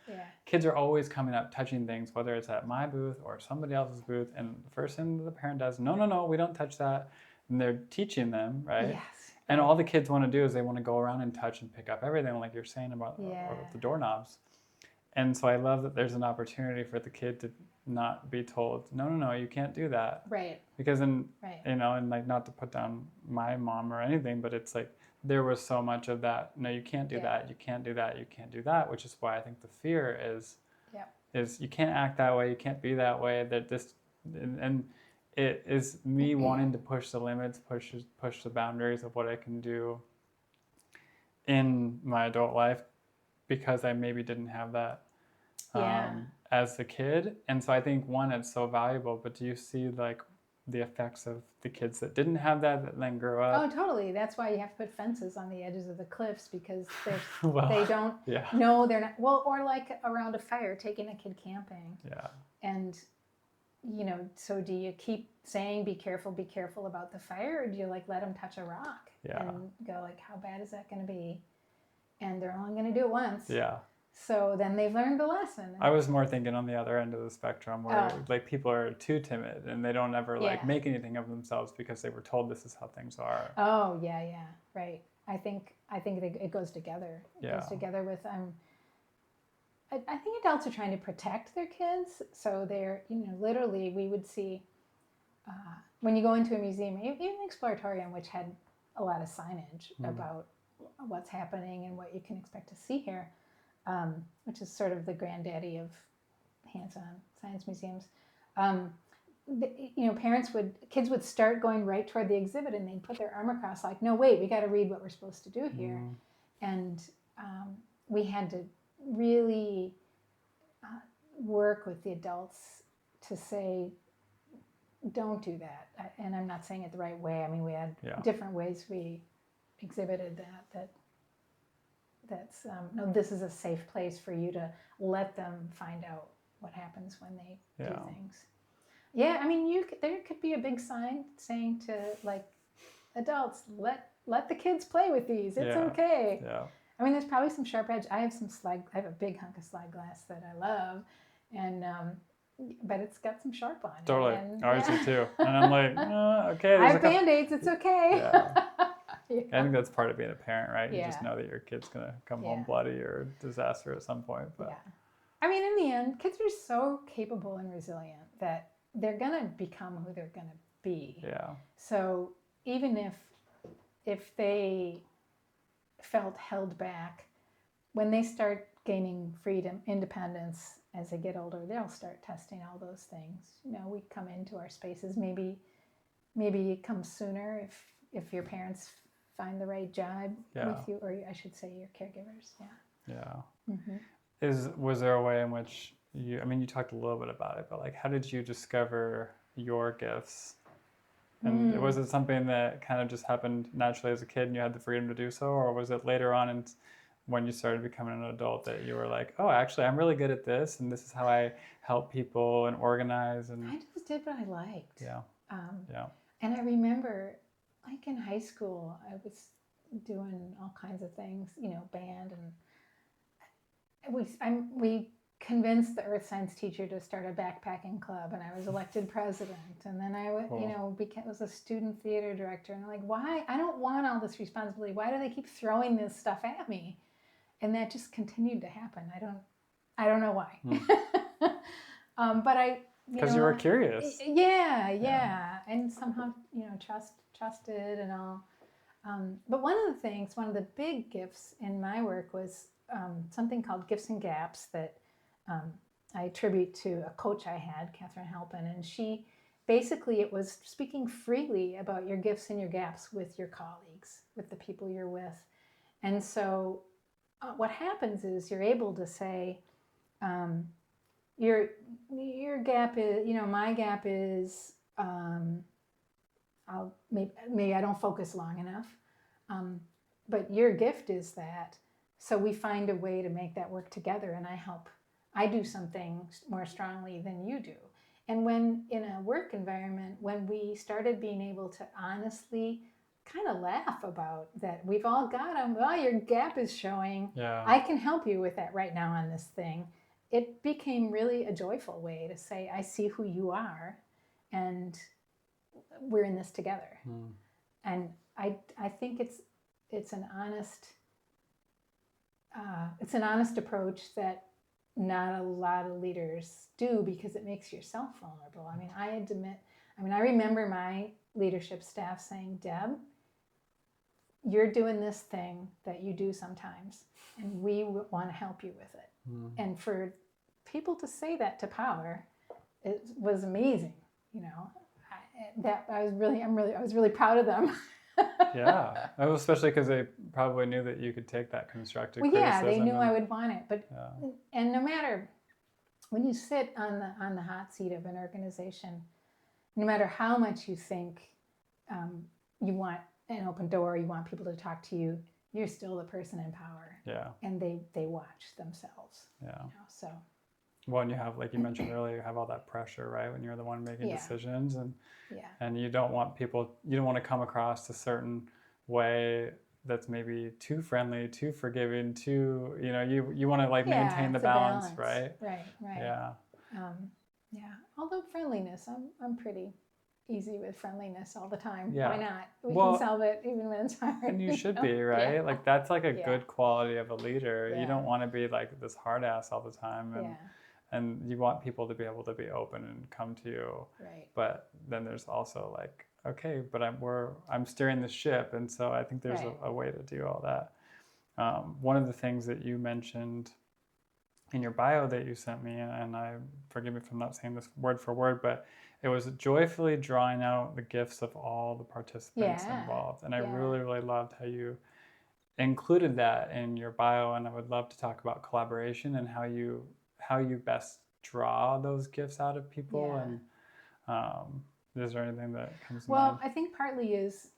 Speaker 1: kids are always coming up, touching things, whether it's at my booth or somebody else's booth. And the first thing the parent does, no, we don't touch that. And they're teaching them, right?
Speaker 2: Yes.
Speaker 1: And all the kids want to do is they want to go around and touch and pick up everything, like you're saying about the doorknobs. And so I love that there's an opportunity for the kid to not be told, no, you can't do that.
Speaker 2: Right.
Speaker 1: Because and like, not to put down my mom or anything, but it's like there was so much of that. No, you can't do that. You can't do that. You can't do that. Which is why I think the fear is you can't act that way. You can't be that way. That this and it is me wanting to push the limits, push the boundaries of what I can do in my adult life, because I maybe didn't have that as a kid. And so I think, one, it's so valuable, but do you see like the effects of the kids that didn't have that then grew up?
Speaker 2: Oh, totally. That's why you have to put fences on the edges of the cliffs, because
Speaker 1: they
Speaker 2: don't know they're not, or like around a fire, taking a kid camping. And so do you keep saying be careful about the fire, or do you like let them touch a rock and go like, how bad is that going to be? And they're only going to do it once. So then they've learned the lesson.
Speaker 1: I was more thinking on the other end of the spectrum, where like people are too timid and they don't ever like make anything of themselves because they were told this is how things are.
Speaker 2: Oh yeah, right. I think it goes together. It goes together with I think adults are trying to protect their kids, so they're literally, we would see when you go into a museum, even Exploratorium, which had a lot of signage about what's happening and what you can expect to see here. Which is sort of the granddaddy of hands-on science museums. Kids would start going right toward the exhibit, and they'd put their arm across like, no, wait, we got to read what we're supposed to do here. And we had to really work with the adults to say, don't do that. And I'm not saying it the right way. I mean, we had different ways we exhibited that that's no, this is a safe place for you to let them find out what happens when they do things. Yeah, I mean, there could be a big sign saying to like adults, let the kids play with these. It's okay.
Speaker 1: Yeah.
Speaker 2: I mean, there's probably some sharp edge. I have a big hunk of slide glass that I love, and but it's got some sharp on it.
Speaker 1: Totally.
Speaker 2: And,
Speaker 1: ours do too. And I'm like, okay.
Speaker 2: I have Band-Aids. It's okay.
Speaker 1: Yeah. I think that's part of being a parent, right?
Speaker 2: Yeah.
Speaker 1: You just know that your kid's going to come home bloody or disaster at some point. But
Speaker 2: I mean, in the end, kids are so capable and resilient that they're going to become who they're going to be.
Speaker 1: Yeah.
Speaker 2: So even if they felt held back, when they start gaining freedom, independence as they get older, they'll start testing all those things. You know, we come into our spaces. Maybe it comes sooner if your parents find the right job with you, or I should say your caregivers.
Speaker 1: Yeah. Was there a way in which you talked a little bit about it, but like, how did you discover your gifts? And was it something that kind of just happened naturally as a kid and you had the freedom to do so? Or was it later on and when you started becoming an adult that you were like, oh, actually, I'm really good at this and this is how I help people and organize? And
Speaker 2: I just did what I liked.
Speaker 1: Yeah.
Speaker 2: And I remember, like in high school, I was doing all kinds of things, you know, band, and we convinced the earth science teacher to start a backpacking club, and I was elected president. And then I was a student theater director, and I'm like, why? I don't want all this responsibility. Why do they keep throwing this stuff at me? And that just continued to happen. I don't know why. But
Speaker 1: because you were curious.
Speaker 2: Yeah. And somehow, trusted and all. But one of the big gifts in my work was something called Gifts and Gaps that I attribute to a coach I had, Catherine Halpin. And she, basically, it was speaking freely about your gifts and your gaps with your colleagues, with the people you're with. And so what happens is you're able to say, your gap is, my gap is, maybe I don't focus long enough, but your gift is that. So we find a way to make that work together, and I do something more strongly than you do. And when in a work environment, when we started being able to honestly kind of laugh about that, we've all got them. Well, your gap is showing.
Speaker 1: Yeah.
Speaker 2: I can help you with that right now on this thing. It became really a joyful way to say, I see who you are, and we're in this together. And I think it's an honest approach that not a lot of leaders do, because it makes yourself vulnerable. I remember my leadership staff saying, Deb, you're doing this thing that you do sometimes, and we want to help you with it. And for people to say that to power, it was amazing. I was really proud of them.
Speaker 1: Yeah, especially because they probably knew that you could take that constructive criticism.
Speaker 2: Yeah, they knew I would want it. But and no matter, when you sit on the hot seat of an organization, no matter how much you think you want an open door, you want people to talk to you, you're still the person in power.
Speaker 1: Yeah.
Speaker 2: And they watch themselves.
Speaker 1: Yeah.
Speaker 2: So.
Speaker 1: Well, and you have, like you mentioned earlier, you have all that pressure, right? When you're the one making decisions, and you don't want to come across a certain way that's maybe too friendly, too forgiving, too, you want to maintain the balance, right?
Speaker 2: Right.
Speaker 1: Yeah.
Speaker 2: Although friendliness, I'm pretty easy with friendliness all the time.
Speaker 1: Yeah.
Speaker 2: Why not? We can solve it even when it's hard.
Speaker 1: And you should be, right? Yeah. Like that's like a good quality of a leader.
Speaker 2: Yeah.
Speaker 1: You don't want to be like this hard ass all the time. And you want people to be able to be open and come to you.
Speaker 2: Right.
Speaker 1: But then there's also like, okay, but I'm steering the ship. And so I think there's a way to do all that. One of the things that you mentioned in your bio that you sent me, and forgive me if I'm not saying this word for word, but it was joyfully drawing out the gifts of all the participants involved. And I really, really loved how you included that in your bio. And I would love to talk about collaboration and how you best draw those gifts out of people. And is there anything that comes to mind?
Speaker 2: I think partly is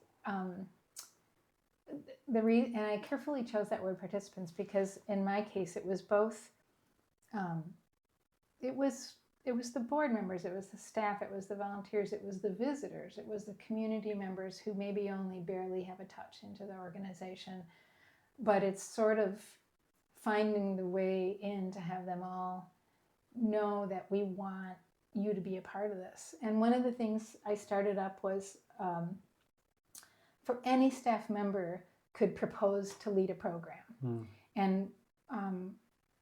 Speaker 2: and I carefully chose that word participants because in my case it was both. It was the board members, it was the staff, it was the volunteers, it was the visitors, it was the community members who maybe only barely have a touch into the organization. But it's sort of finding the way in to have them all know that we want you to be a part of this. And one of the things I started up was for any staff member could propose to lead a program. And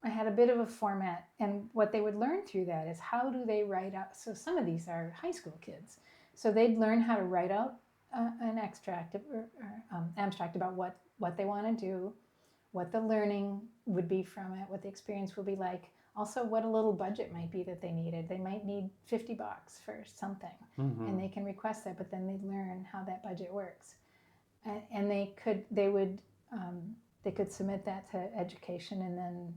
Speaker 2: I had a bit of a format, and what they would learn through that is how do they write out. So some of these are high school kids, so they'd learn how to write out an abstract about what they want to do, what the learning would be from it, what the experience will be like, also what a little budget might be that they needed. They might need $50 for something, and they can request that, but then they'd learn how that budget works, and they could submit that to education and then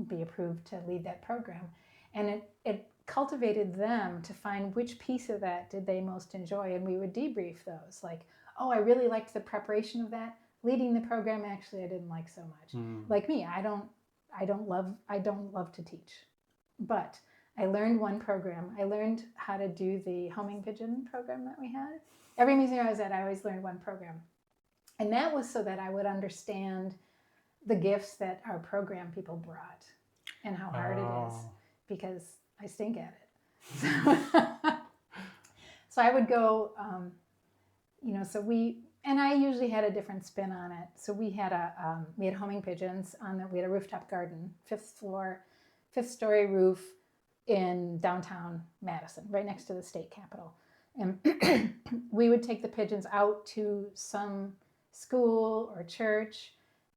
Speaker 2: be approved to lead that program. And it cultivated them to find which piece of that did they most enjoy, and we would debrief those, like, oh, I really liked the preparation of that. Leading the program, actually, I didn't like so much. Like me, I don't love to teach, but I learned one program. I learned how to do the homing pigeon program that we had. Every museum I was at, I always learned one program, and that was so that I would understand the gifts that our program people brought and how hard it is, because I stink at it. So I would go, and I usually had a different spin on it. So we had homing pigeons we had a rooftop garden, 5th story roof in downtown Madison, right next to the state capitol. And we would take the pigeons out to some school or church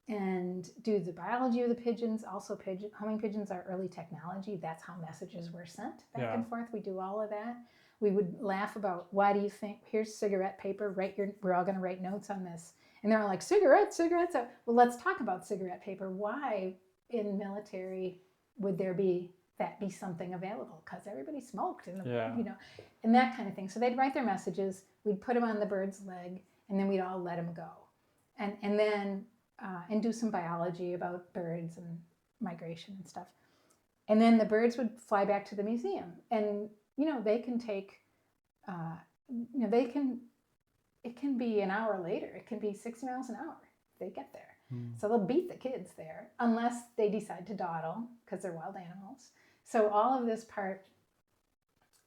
Speaker 2: and do the biology of the pigeons. Also, homing pigeons are early technology. That's how messages were sent back and forth. We do all of that. We would laugh about, why do you think, here's cigarette paper, we're all going to write notes on this. And they're all like, cigarettes. Well, let's talk about cigarette paper. Why in military would there be something available? Because everybody smoked, and and that kind of thing. So they'd write their messages, we'd put them on the bird's leg, and then we'd all let them go. And then do some biology about birds and migration and stuff. And then the birds would fly back to the museum, and they can take, it can be an hour later, it can be 60 miles an hour, they get there. So they'll beat the kids there, unless they decide to dawdle, because they're wild animals. So all of this part,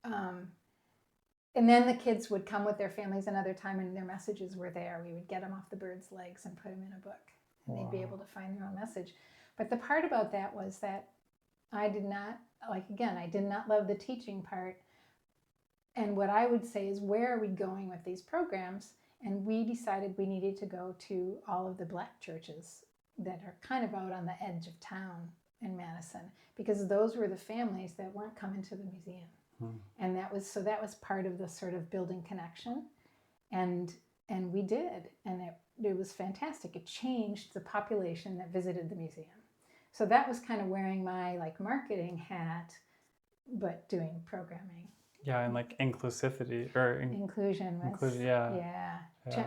Speaker 2: and then the kids would come with their families another time, and their messages were there. We would get them off the birds' legs and put them in a book, and they'd be able to find their own message. But the part about that was that I did not love the teaching part. And what I would say is, where are we going with these programs? And we decided we needed to go to all of the Black churches that are kind of out on the edge of town in Madison, because those were the families that weren't coming to the museum. And that was part of the sort of building connection. And we did, and it was fantastic. It changed the population that visited the museum. So that was kind of wearing my marketing hat, but doing programming.
Speaker 1: Yeah, and inclusivity or
Speaker 2: inclusion. Yeah.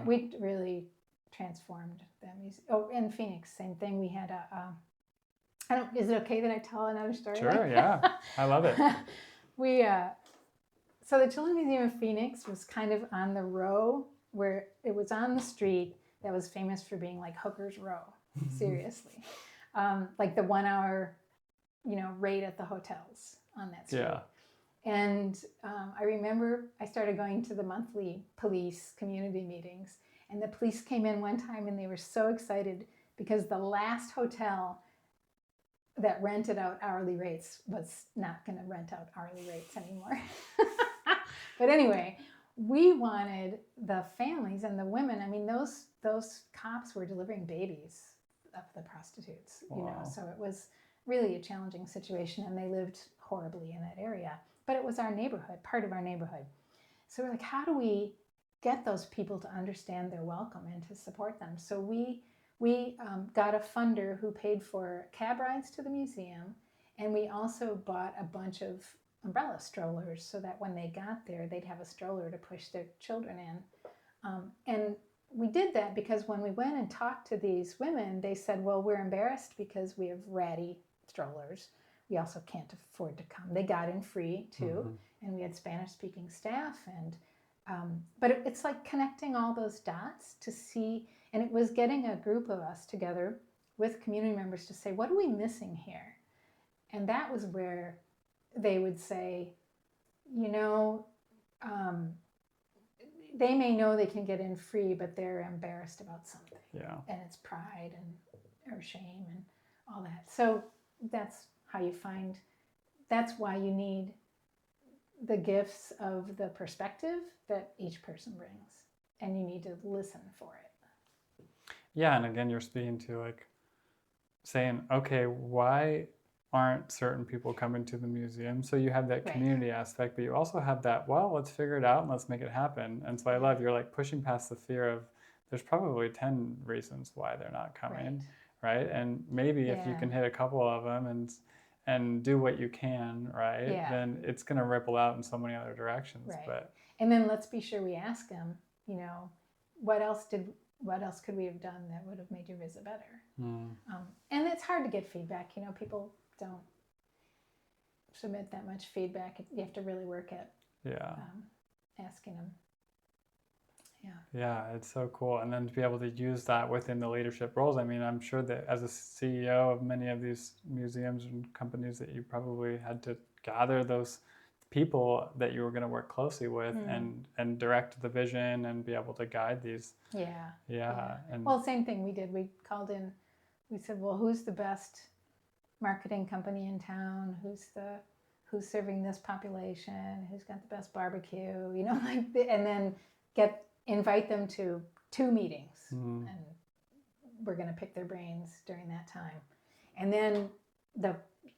Speaker 2: We really transformed that museum. Oh, in Phoenix, same thing. We had is it okay that I tell another story?
Speaker 1: Sure, yeah. I love it.
Speaker 2: So the Children's Museum of Phoenix was kind of on the row where it was on the street that was famous for being like Hooker's Row. Seriously. Like the 1 hour, rate at the hotels on that street. Yeah. And I remember I started going to the monthly police community meetings, and the police came in one time and they were so excited because the last hotel that rented out hourly rates was not going to rent out hourly rates anymore. But anyway, we wanted the families and the women. I mean, those cops were delivering babies of the prostitutes, so it was really a challenging situation, and they lived horribly in that area. But it was our neighborhood, part of our neighborhood. So we're like, how do we get those people to understand they're welcome and to support them? So we got a funder who paid for cab rides to the museum, and we also bought a bunch of umbrella strollers so that when they got there, they'd have a stroller to push their children in. And we did that because when we went and talked to these women, they said, well, we're embarrassed because we have ratty strollers. We also can't afford to come. They got in free too, and we had Spanish-speaking staff. And but it's like connecting all those dots to see, and it was getting a group of us together with community members to say, what are we missing here? And that was where they would say, you know, they may know they can get in free, but they're embarrassed about something.
Speaker 1: Yeah.
Speaker 2: And it's pride and or shame and all that. So that's how you find, that's why you need the gifts of the perspective that each person brings. And you need to listen for it.
Speaker 1: Yeah, and again, you're speaking to like saying, okay, why aren't certain people coming to the museum? So you have that community aspect, but you also have that, well, let's figure it out and let's make it happen. And so I love, you're like pushing past the fear of there's probably 10 reasons why they're not coming, right? And maybe if you can hit a couple of them and do what you can, right, then it's going to ripple out in so many other directions. But
Speaker 2: and then let's be sure we ask them, you know, what else could we have done that would have made your visit better? And it's hard to get feedback. You know, people don't submit that much feedback. You have to really work at asking them.
Speaker 1: Yeah, it's so cool. And then to be able to use that within the leadership roles. I mean, I'm sure that as a CEO of many of these museums and companies that you probably had to gather those people that you were going to work closely with and direct the vision and be able to guide these. And
Speaker 2: well, same thing we did. We called in, we said, well, who's the best marketing company in town? Who's serving this population? Who's got the best barbecue? You know, like, and then invite them to 2 meetings, and we're going to pick their brains during that time. And then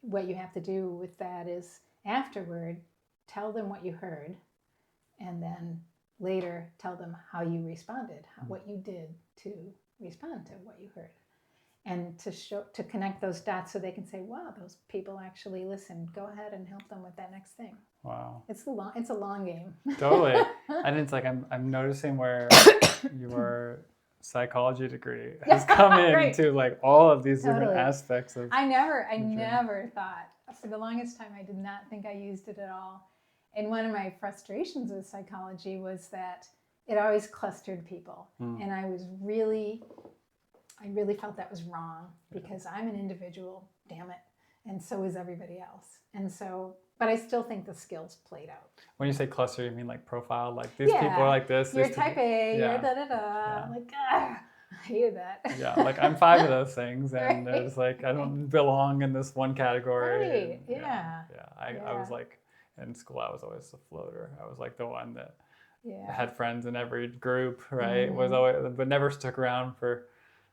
Speaker 2: what you have to do with that is afterward, tell them what you heard, and then later tell them how you responded, what you did to respond to what you heard. And to connect those dots so they can say, wow, those people actually listened. Go ahead and help them with that next thing.
Speaker 1: Wow.
Speaker 2: It's a long game.
Speaker 1: Totally. And it's like I'm noticing where your psychology degree has come into like all of these different aspects of
Speaker 2: I never thought, for the longest time I did not think I used it at all. And one of my frustrations with psychology was that it always clustered people. And I really felt that was wrong because I'm an individual, damn it. And so is everybody else. And so, but I still think the skills played out.
Speaker 1: When you say cluster, you mean like profile? Like these people are like this.
Speaker 2: You're type A, you're da-da-da. Like, I hated that.
Speaker 1: Yeah, like I'm 5 of those things. And there's like, I don't belong in this one category.
Speaker 2: Right,
Speaker 1: I was like, in school, I was always the floater. I was like the one that had friends in every group, right? Was always, but never stuck around for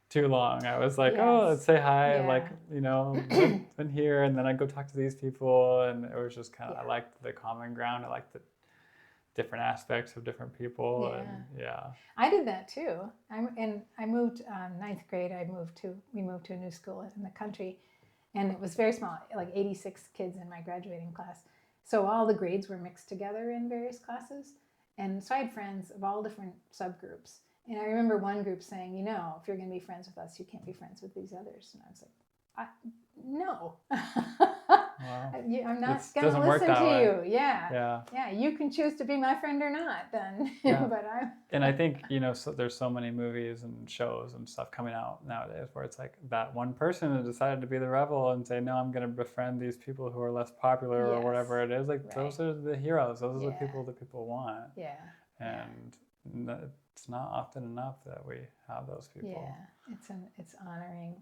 Speaker 1: too long. I was like, oh, let's say hi. Like, you know, been here, and then I go talk to these people, and it was just kind of, I liked the common ground. I liked the different aspects of different people. And
Speaker 2: I did that too. I moved 9th grade. We moved to a new school in the country, and it was very small, like 86 kids in my graduating class. So all the grades were mixed together in various classes. And so I had friends of all different subgroups. And I remember one group saying, you know, if you're going to be friends with us, you can't be friends with these others. And I was like, no.
Speaker 1: Wow.
Speaker 2: I'm not going to listen to you. Yeah. You can choose to be my friend or not then. But
Speaker 1: and I think, you know, so there's so many movies and shows and stuff coming out nowadays where it's like that one person who decided to be the rebel and say, no, I'm going to befriend these people who are less popular or whatever it is. Like those are the heroes. Those are the people that people want.
Speaker 2: Yeah.
Speaker 1: And it's not often enough that we have those people.
Speaker 2: Yeah. It's honoring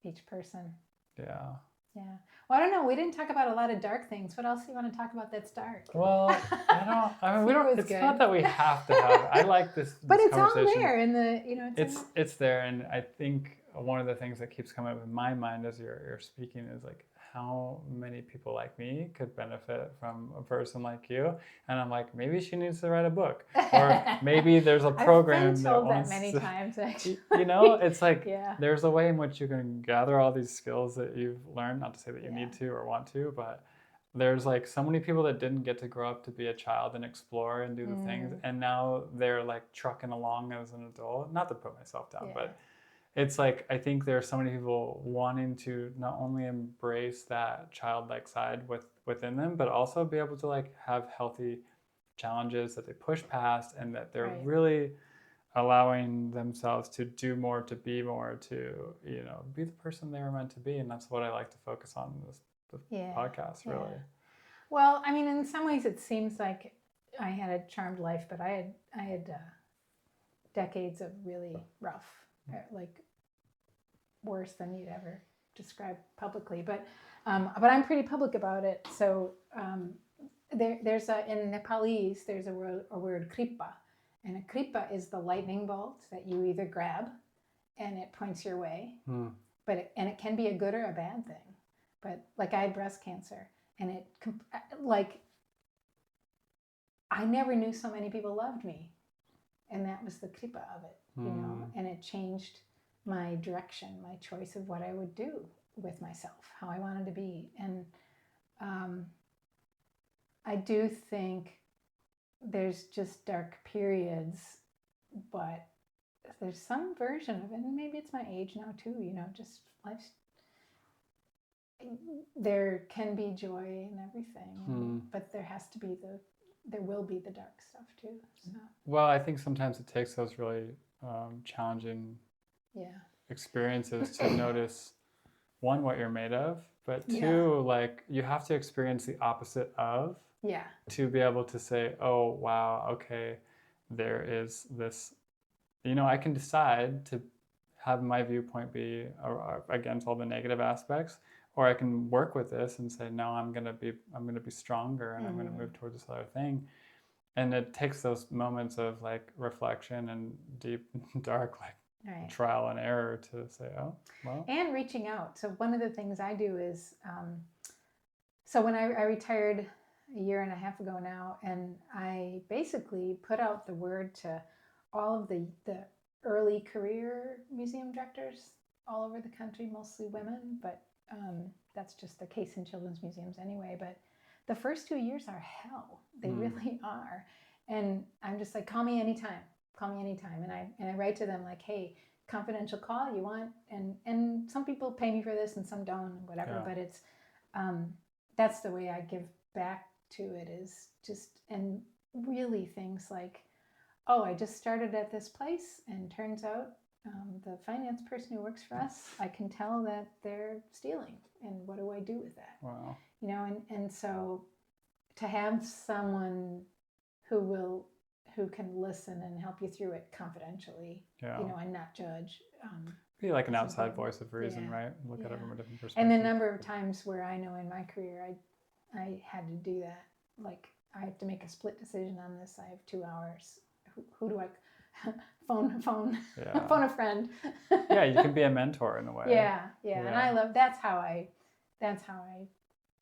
Speaker 2: each person.
Speaker 1: Yeah.
Speaker 2: Yeah. Well, I don't know. We didn't talk about a lot of dark things. What else do you want to talk about that's dark?
Speaker 1: Well, we don't. It's not that we have to have it. I like this.
Speaker 2: But it's all
Speaker 1: conversation.
Speaker 2: there in the, you know.
Speaker 1: It's there, and I think one of the things that keeps coming up in my mind as you're speaking is like how many people like me could benefit from a person like you, and I'm like, maybe she needs to write a book, or maybe there's a program
Speaker 2: I've been told
Speaker 1: that
Speaker 2: many times actually.
Speaker 1: You know, it's like there's a way in which you can gather all these skills that you've learned. Not to say that you need to or want to, but there's like so many people that didn't get to grow up to be a child and explore and do the things, and now they're like trucking along as an adult. Not to put myself down, but it's like I think there are so many people wanting to not only embrace that childlike side within them, but also be able to like have healthy challenges that they push past, and that they're really allowing themselves to do more, to be more, to, you know, be the person they were meant to be. And that's what I like to focus on in this podcast, really.
Speaker 2: Well, I mean, in some ways it seems like I had a charmed life, but I had decades of really rough, like worse than you'd ever describe publicly. But I'm pretty public about it. So there's in Nepalese, there's a word kripa. And a kripa is the lightning bolt that you either grab and it points your way, but it can be a good or a bad thing. But like I had breast cancer, and it like I never knew so many people loved me, and that was the kripa of it, you know. And it changed my direction, my choice of what I would do with myself, how I wanted to be. And I do think there's just dark periods, but there's some version of it, and maybe it's my age now too, you know, just life's, there can be joy in everything, but there will be the dark stuff too. So.
Speaker 1: Well, I think sometimes it takes those really challenging experiences to notice, one, what you're made of, but two, like you have to experience the opposite of, to be able to say, oh, wow, okay, there is this, you know, I can decide to have my viewpoint be against all the negative aspects, or I can work with this and say, no, I'm gonna be stronger, and I'm gonna move towards this other thing. And it takes those moments of like reflection and deep, dark, like trial and error to say, oh, well.
Speaker 2: And reaching out. So one of the things I do is, so when I retired a year and a half ago now, and I basically put out the word to all of the early career museum directors all over the country, mostly women, but that's just the case in children's museums anyway. But the first 2 years are hell. They really are. And I'm just like, call me anytime. And I write to them like, hey, confidential call you want? And some people pay me for this and some don't, whatever. But it's, that's the way I give back to it, is just, and really things like, oh, I just started at this place, and turns out the finance person who works for us, I can tell that they're stealing, and what do I do with that?
Speaker 1: Wow.
Speaker 2: You know, and so to have someone who can listen and help you through it confidentially, you know, and not judge.
Speaker 1: Be like an outside voice of reason, right? Look at it from a different perspective.
Speaker 2: And the number of times where I know in my career I had to do that. Like, I have to make a split decision on this. I have 2 hours. Who do I phone a friend?
Speaker 1: Yeah, you can be a mentor in a way.
Speaker 2: Yeah. And I love, that's how I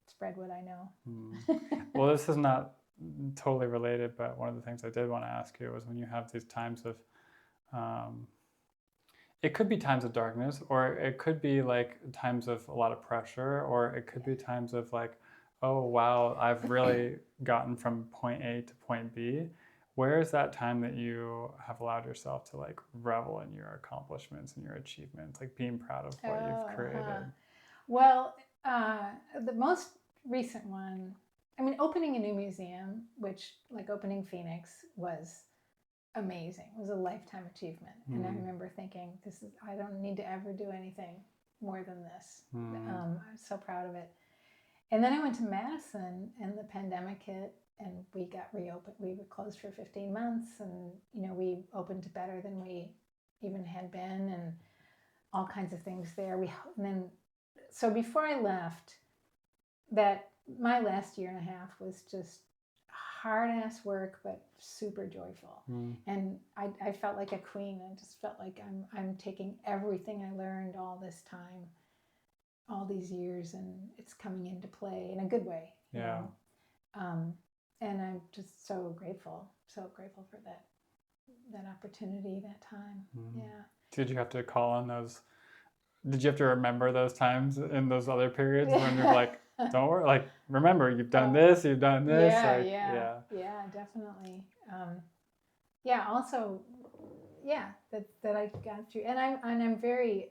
Speaker 2: spread what I know.
Speaker 1: Well, this is not totally related, but one of the things I did want to ask you was, when you have these times of it could be times of darkness, or it could be like times of a lot of pressure, or it could be times of like, oh wow, I've really gotten from point A to point B. Where is that time that you have allowed yourself to like revel in your accomplishments and your achievements, like being proud of what you've created?
Speaker 2: Well, the most recent one, I mean, opening a new museum, which, like opening Phoenix, was amazing. It was a lifetime achievement. And I remember thinking, I don't need to ever do anything more than this. I'm so proud of it. And then I went to Madison, and the pandemic hit, and we got reopened. We were closed for 15 months, and, you know, we opened better than we even had been, and all kinds of things there. So before I left, my last year and a half was just hard-ass work, but super joyful. And I felt like a queen. I just felt like I'm taking everything I learned all this time, all these years, and it's coming into play in a good way. You know? And I'm just so grateful for that opportunity, that time.
Speaker 1: Did you have to call on those? Did you have to remember those times in those other periods when you're like, don't worry. Like, remember, you've done
Speaker 2: Oh,
Speaker 1: this, you've done this.
Speaker 2: yeah,
Speaker 1: Like,
Speaker 2: yeah,
Speaker 1: yeah.
Speaker 2: yeah, definitely. Yeah, also, yeah, that I got through, and I'm very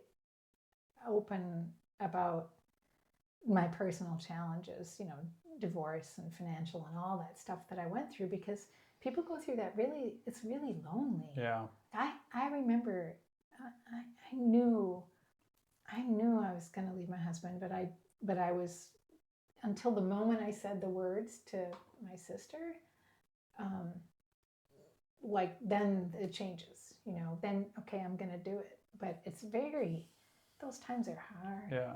Speaker 2: open about my personal challenges, you know, divorce and financial and all that stuff that I went through, because people go through that really, it's really lonely.
Speaker 1: Yeah.
Speaker 2: I remember I knew I was going to leave my husband, but I was, until the moment I said the words to my sister, um, like then it changes, you know, then okay, I'm going to do it. But it's very, those times are hard.
Speaker 1: Yeah.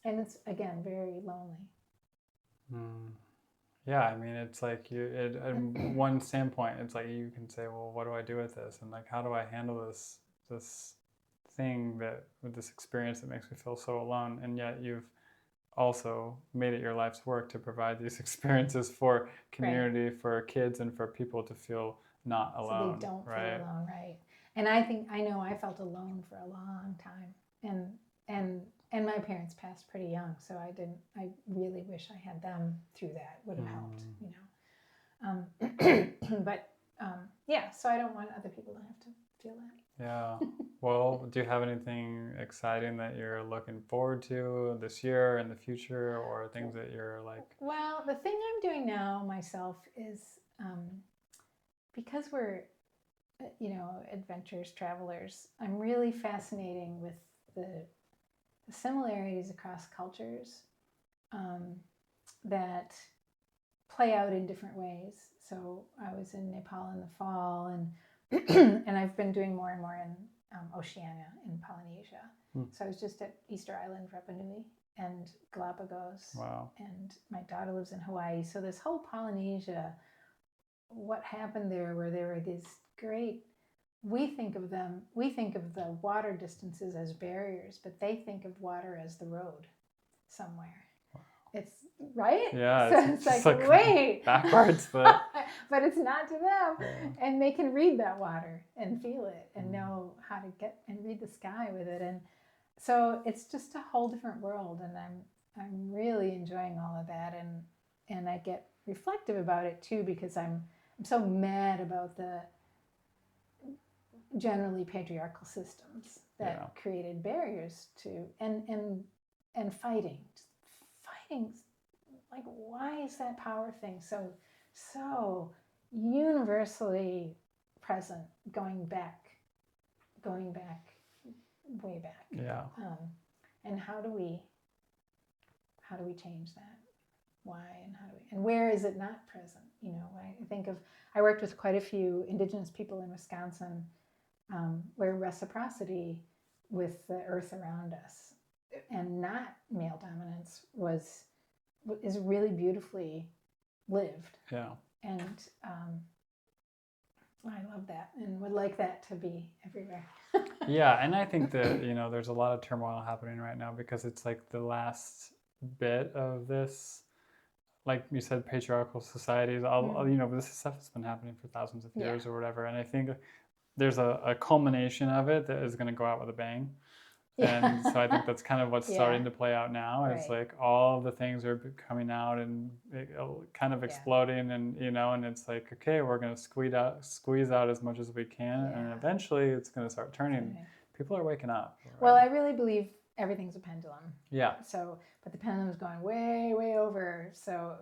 Speaker 2: And it's, again, very lonely.
Speaker 1: Mm. Yeah, I mean, it's like at one standpoint, it's like you can say, well, what do I do with this? And like, how do I handle this thing with this experience that makes me feel so alone? And yet you've also made it your life's work to provide these experiences for community, right, for kids, and for people to feel not alone.
Speaker 2: So they don't
Speaker 1: right?
Speaker 2: feel alone, right? And I know I felt alone for a long time, and my parents passed pretty young, so I really wish I had them through that. Would have helped, you know. But yeah, so I don't want other people to have to feel that.
Speaker 1: Yeah. Well, do you have anything exciting that you're looking forward to this year and the future, or things that you're like?
Speaker 2: Well, the thing I'm doing now myself is, because we're, you know, adventurers, travelers, I'm really fascinating with the similarities across cultures that play out in different ways. So I was in Nepal in the fall, and and I've been doing more and more in Oceania, in Polynesia. So I was just at Easter Island, Rapa Nui, and Galapagos.
Speaker 1: Wow.
Speaker 2: And my daughter lives in Hawaii. So this whole Polynesia, what happened there, where there were these great, we think of the water distances as barriers, but they think of water as the road somewhere. It's right.
Speaker 1: Yeah.
Speaker 2: So it's like wait,
Speaker 1: backwards, but
Speaker 2: but it's not to them. Yeah. And they can read that water and feel it and know how to get and read the sky with it. And so it's just a whole different world. And I'm really enjoying all of that. And I get reflective about it too, because I'm so mad about the generally patriarchal systems that created barriers to and fighting, like, why is that power thing so universally present, going back way back?
Speaker 1: Yeah.
Speaker 2: And how do we change that? Why and where is it not present? You know, I worked with quite a few Indigenous people in Wisconsin, where reciprocity with the earth around us and not male dominance is really beautifully lived.
Speaker 1: Yeah.
Speaker 2: And I love that and would like that to be everywhere.
Speaker 1: Yeah, and I think that, you know, there's a lot of turmoil happening right now, because it's like the last bit of this, like you said, patriarchal societies. You know, this stuff has been happening for thousands of years or whatever. And I think there's a culmination of it that is going to go out with a bang. And so I think that's kind of what's starting to play out now. It's like all the things are coming out and kind of exploding, and you know, and it's like, okay, we're going to squeeze out as much as we can, and eventually it's going to start turning. People are waking up. Right?
Speaker 2: Well, I really believe everything's a pendulum.
Speaker 1: Yeah.
Speaker 2: So, but the pendulum's going way over, so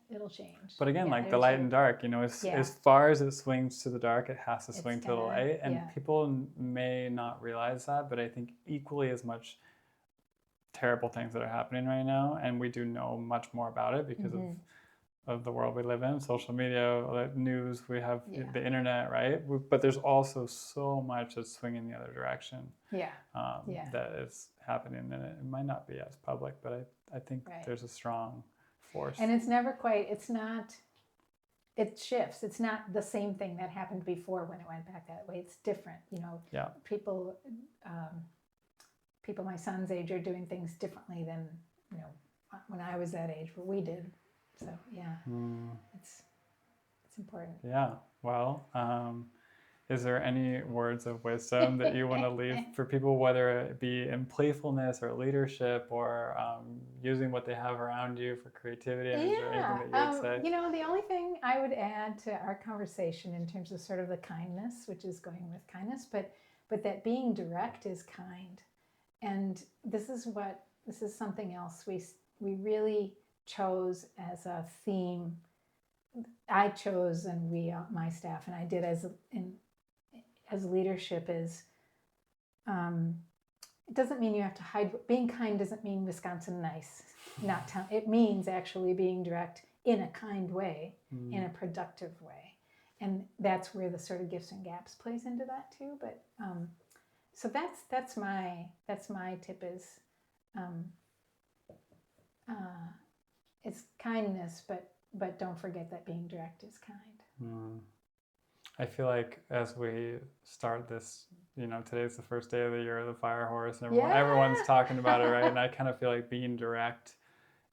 Speaker 2: it'll change.
Speaker 1: But again, like the light and dark, you know, as far as it swings to the dark, it has to swing to the light. And people may not realize that, but I think equally as much terrible things that are happening right now, and we do know much more about it because of the world we live in, social media, news, we have the internet, right? But there's also so much that's swinging the other direction. That is happening, and it might not be as public, but I think there's a strong force. And
Speaker 2: it's never quite, it shifts. It's not the same thing that happened before when it went back that way. It's different, you know. Yeah. People my son's age are doing things differently than, you know, when I was that age, what we did. So it's important.
Speaker 1: Yeah. Well, is there any words of wisdom that you want to leave for people, whether it be in playfulness or leadership or using what they have around you for creativity? And is there anything that you would say?
Speaker 2: You know, the only thing I would add to our conversation in terms of sort of the kindness, which is going with kindness, but that being direct is kind. And this is something else we really chose as a theme. I chose, and my staff and I did as leadership is, it doesn't mean you have to hide. Being kind doesn't mean Wisconsin nice. It means actually being direct in a kind way, in a productive way. And that's where the sort of gifts and gaps plays into that too. But so that's my tip is, it's kindness, but don't forget that being direct is kind.
Speaker 1: I feel like as we start this, today's the first day of the year of the Fire Horse, and everyone's talking about it, right? And I kind of feel like being direct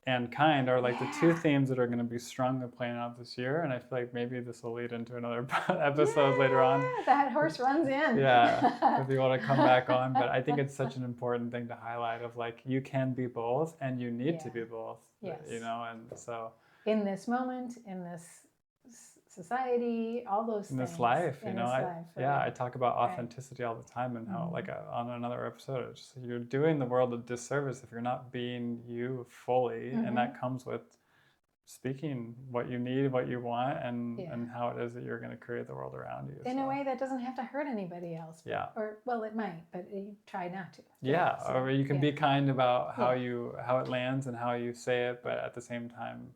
Speaker 1: and kind are like the two themes that are going to be strongly playing out this year. And I feel like maybe this will lead into another episode later on.
Speaker 2: That horse runs in.
Speaker 1: Yeah, if you want to come back on. But I think it's such an important thing to highlight of like, you can be both and you need to be both, and so.
Speaker 2: In this moment, in this society, all those things.
Speaker 1: In this life, I talk about authenticity all the time, and how, like on another episode, it's just, you're doing the world a disservice if you're not being you fully, and that comes with speaking what you need, what you want, and how it is that you're going to create the world around you.
Speaker 2: In a way that doesn't have to hurt anybody else. Or, well, it might, but you try not to.
Speaker 1: Or you can be kind about how it lands and how you say it, but at the same time,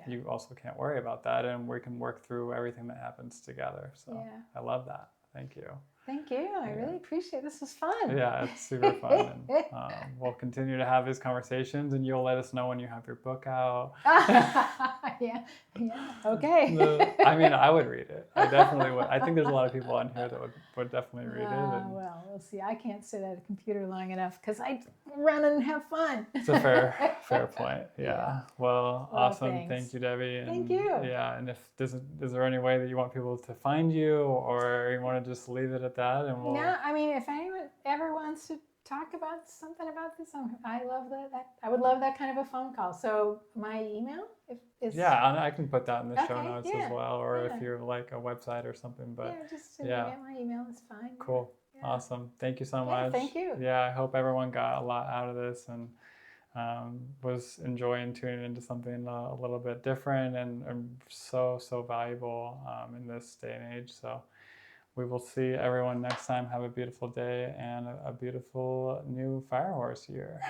Speaker 1: you also can't worry about that, and we can work through everything that happens together. So I love that. Thank you.
Speaker 2: Thank you. I really appreciate it. This was fun.
Speaker 1: Yeah, it's super fun. And, we'll continue to have these conversations, and you'll let us know when you have your book out.
Speaker 2: Yeah. Okay.
Speaker 1: I mean, I would read it. I definitely would. I think there's a lot of people on here that would definitely read it.
Speaker 2: Well, we'll see. I can't sit at a computer long enough because I run and have fun.
Speaker 1: It's a fair point. Yeah. Well, awesome.
Speaker 2: Thanks.
Speaker 1: Thank you, Debbie. And,
Speaker 2: thank you.
Speaker 1: Yeah. And if is there any way that you want people to find you, or you want to just leave it at that? And
Speaker 2: no, I mean, if anyone ever wants to talk about something about this, I love that. I would love that kind of a phone call. So my email is.
Speaker 1: Yeah, I can put that in the show notes as well, or if you're like a website or something. But
Speaker 2: just get my email is fine.
Speaker 1: Cool. Yeah. Awesome. Thank you so much.
Speaker 2: Thank you.
Speaker 1: Yeah, I hope everyone got a lot out of this and was enjoying tuning into something a little bit different and so valuable in this day and age. So we will see everyone next time. Have a beautiful day and a beautiful new Fire Horse year.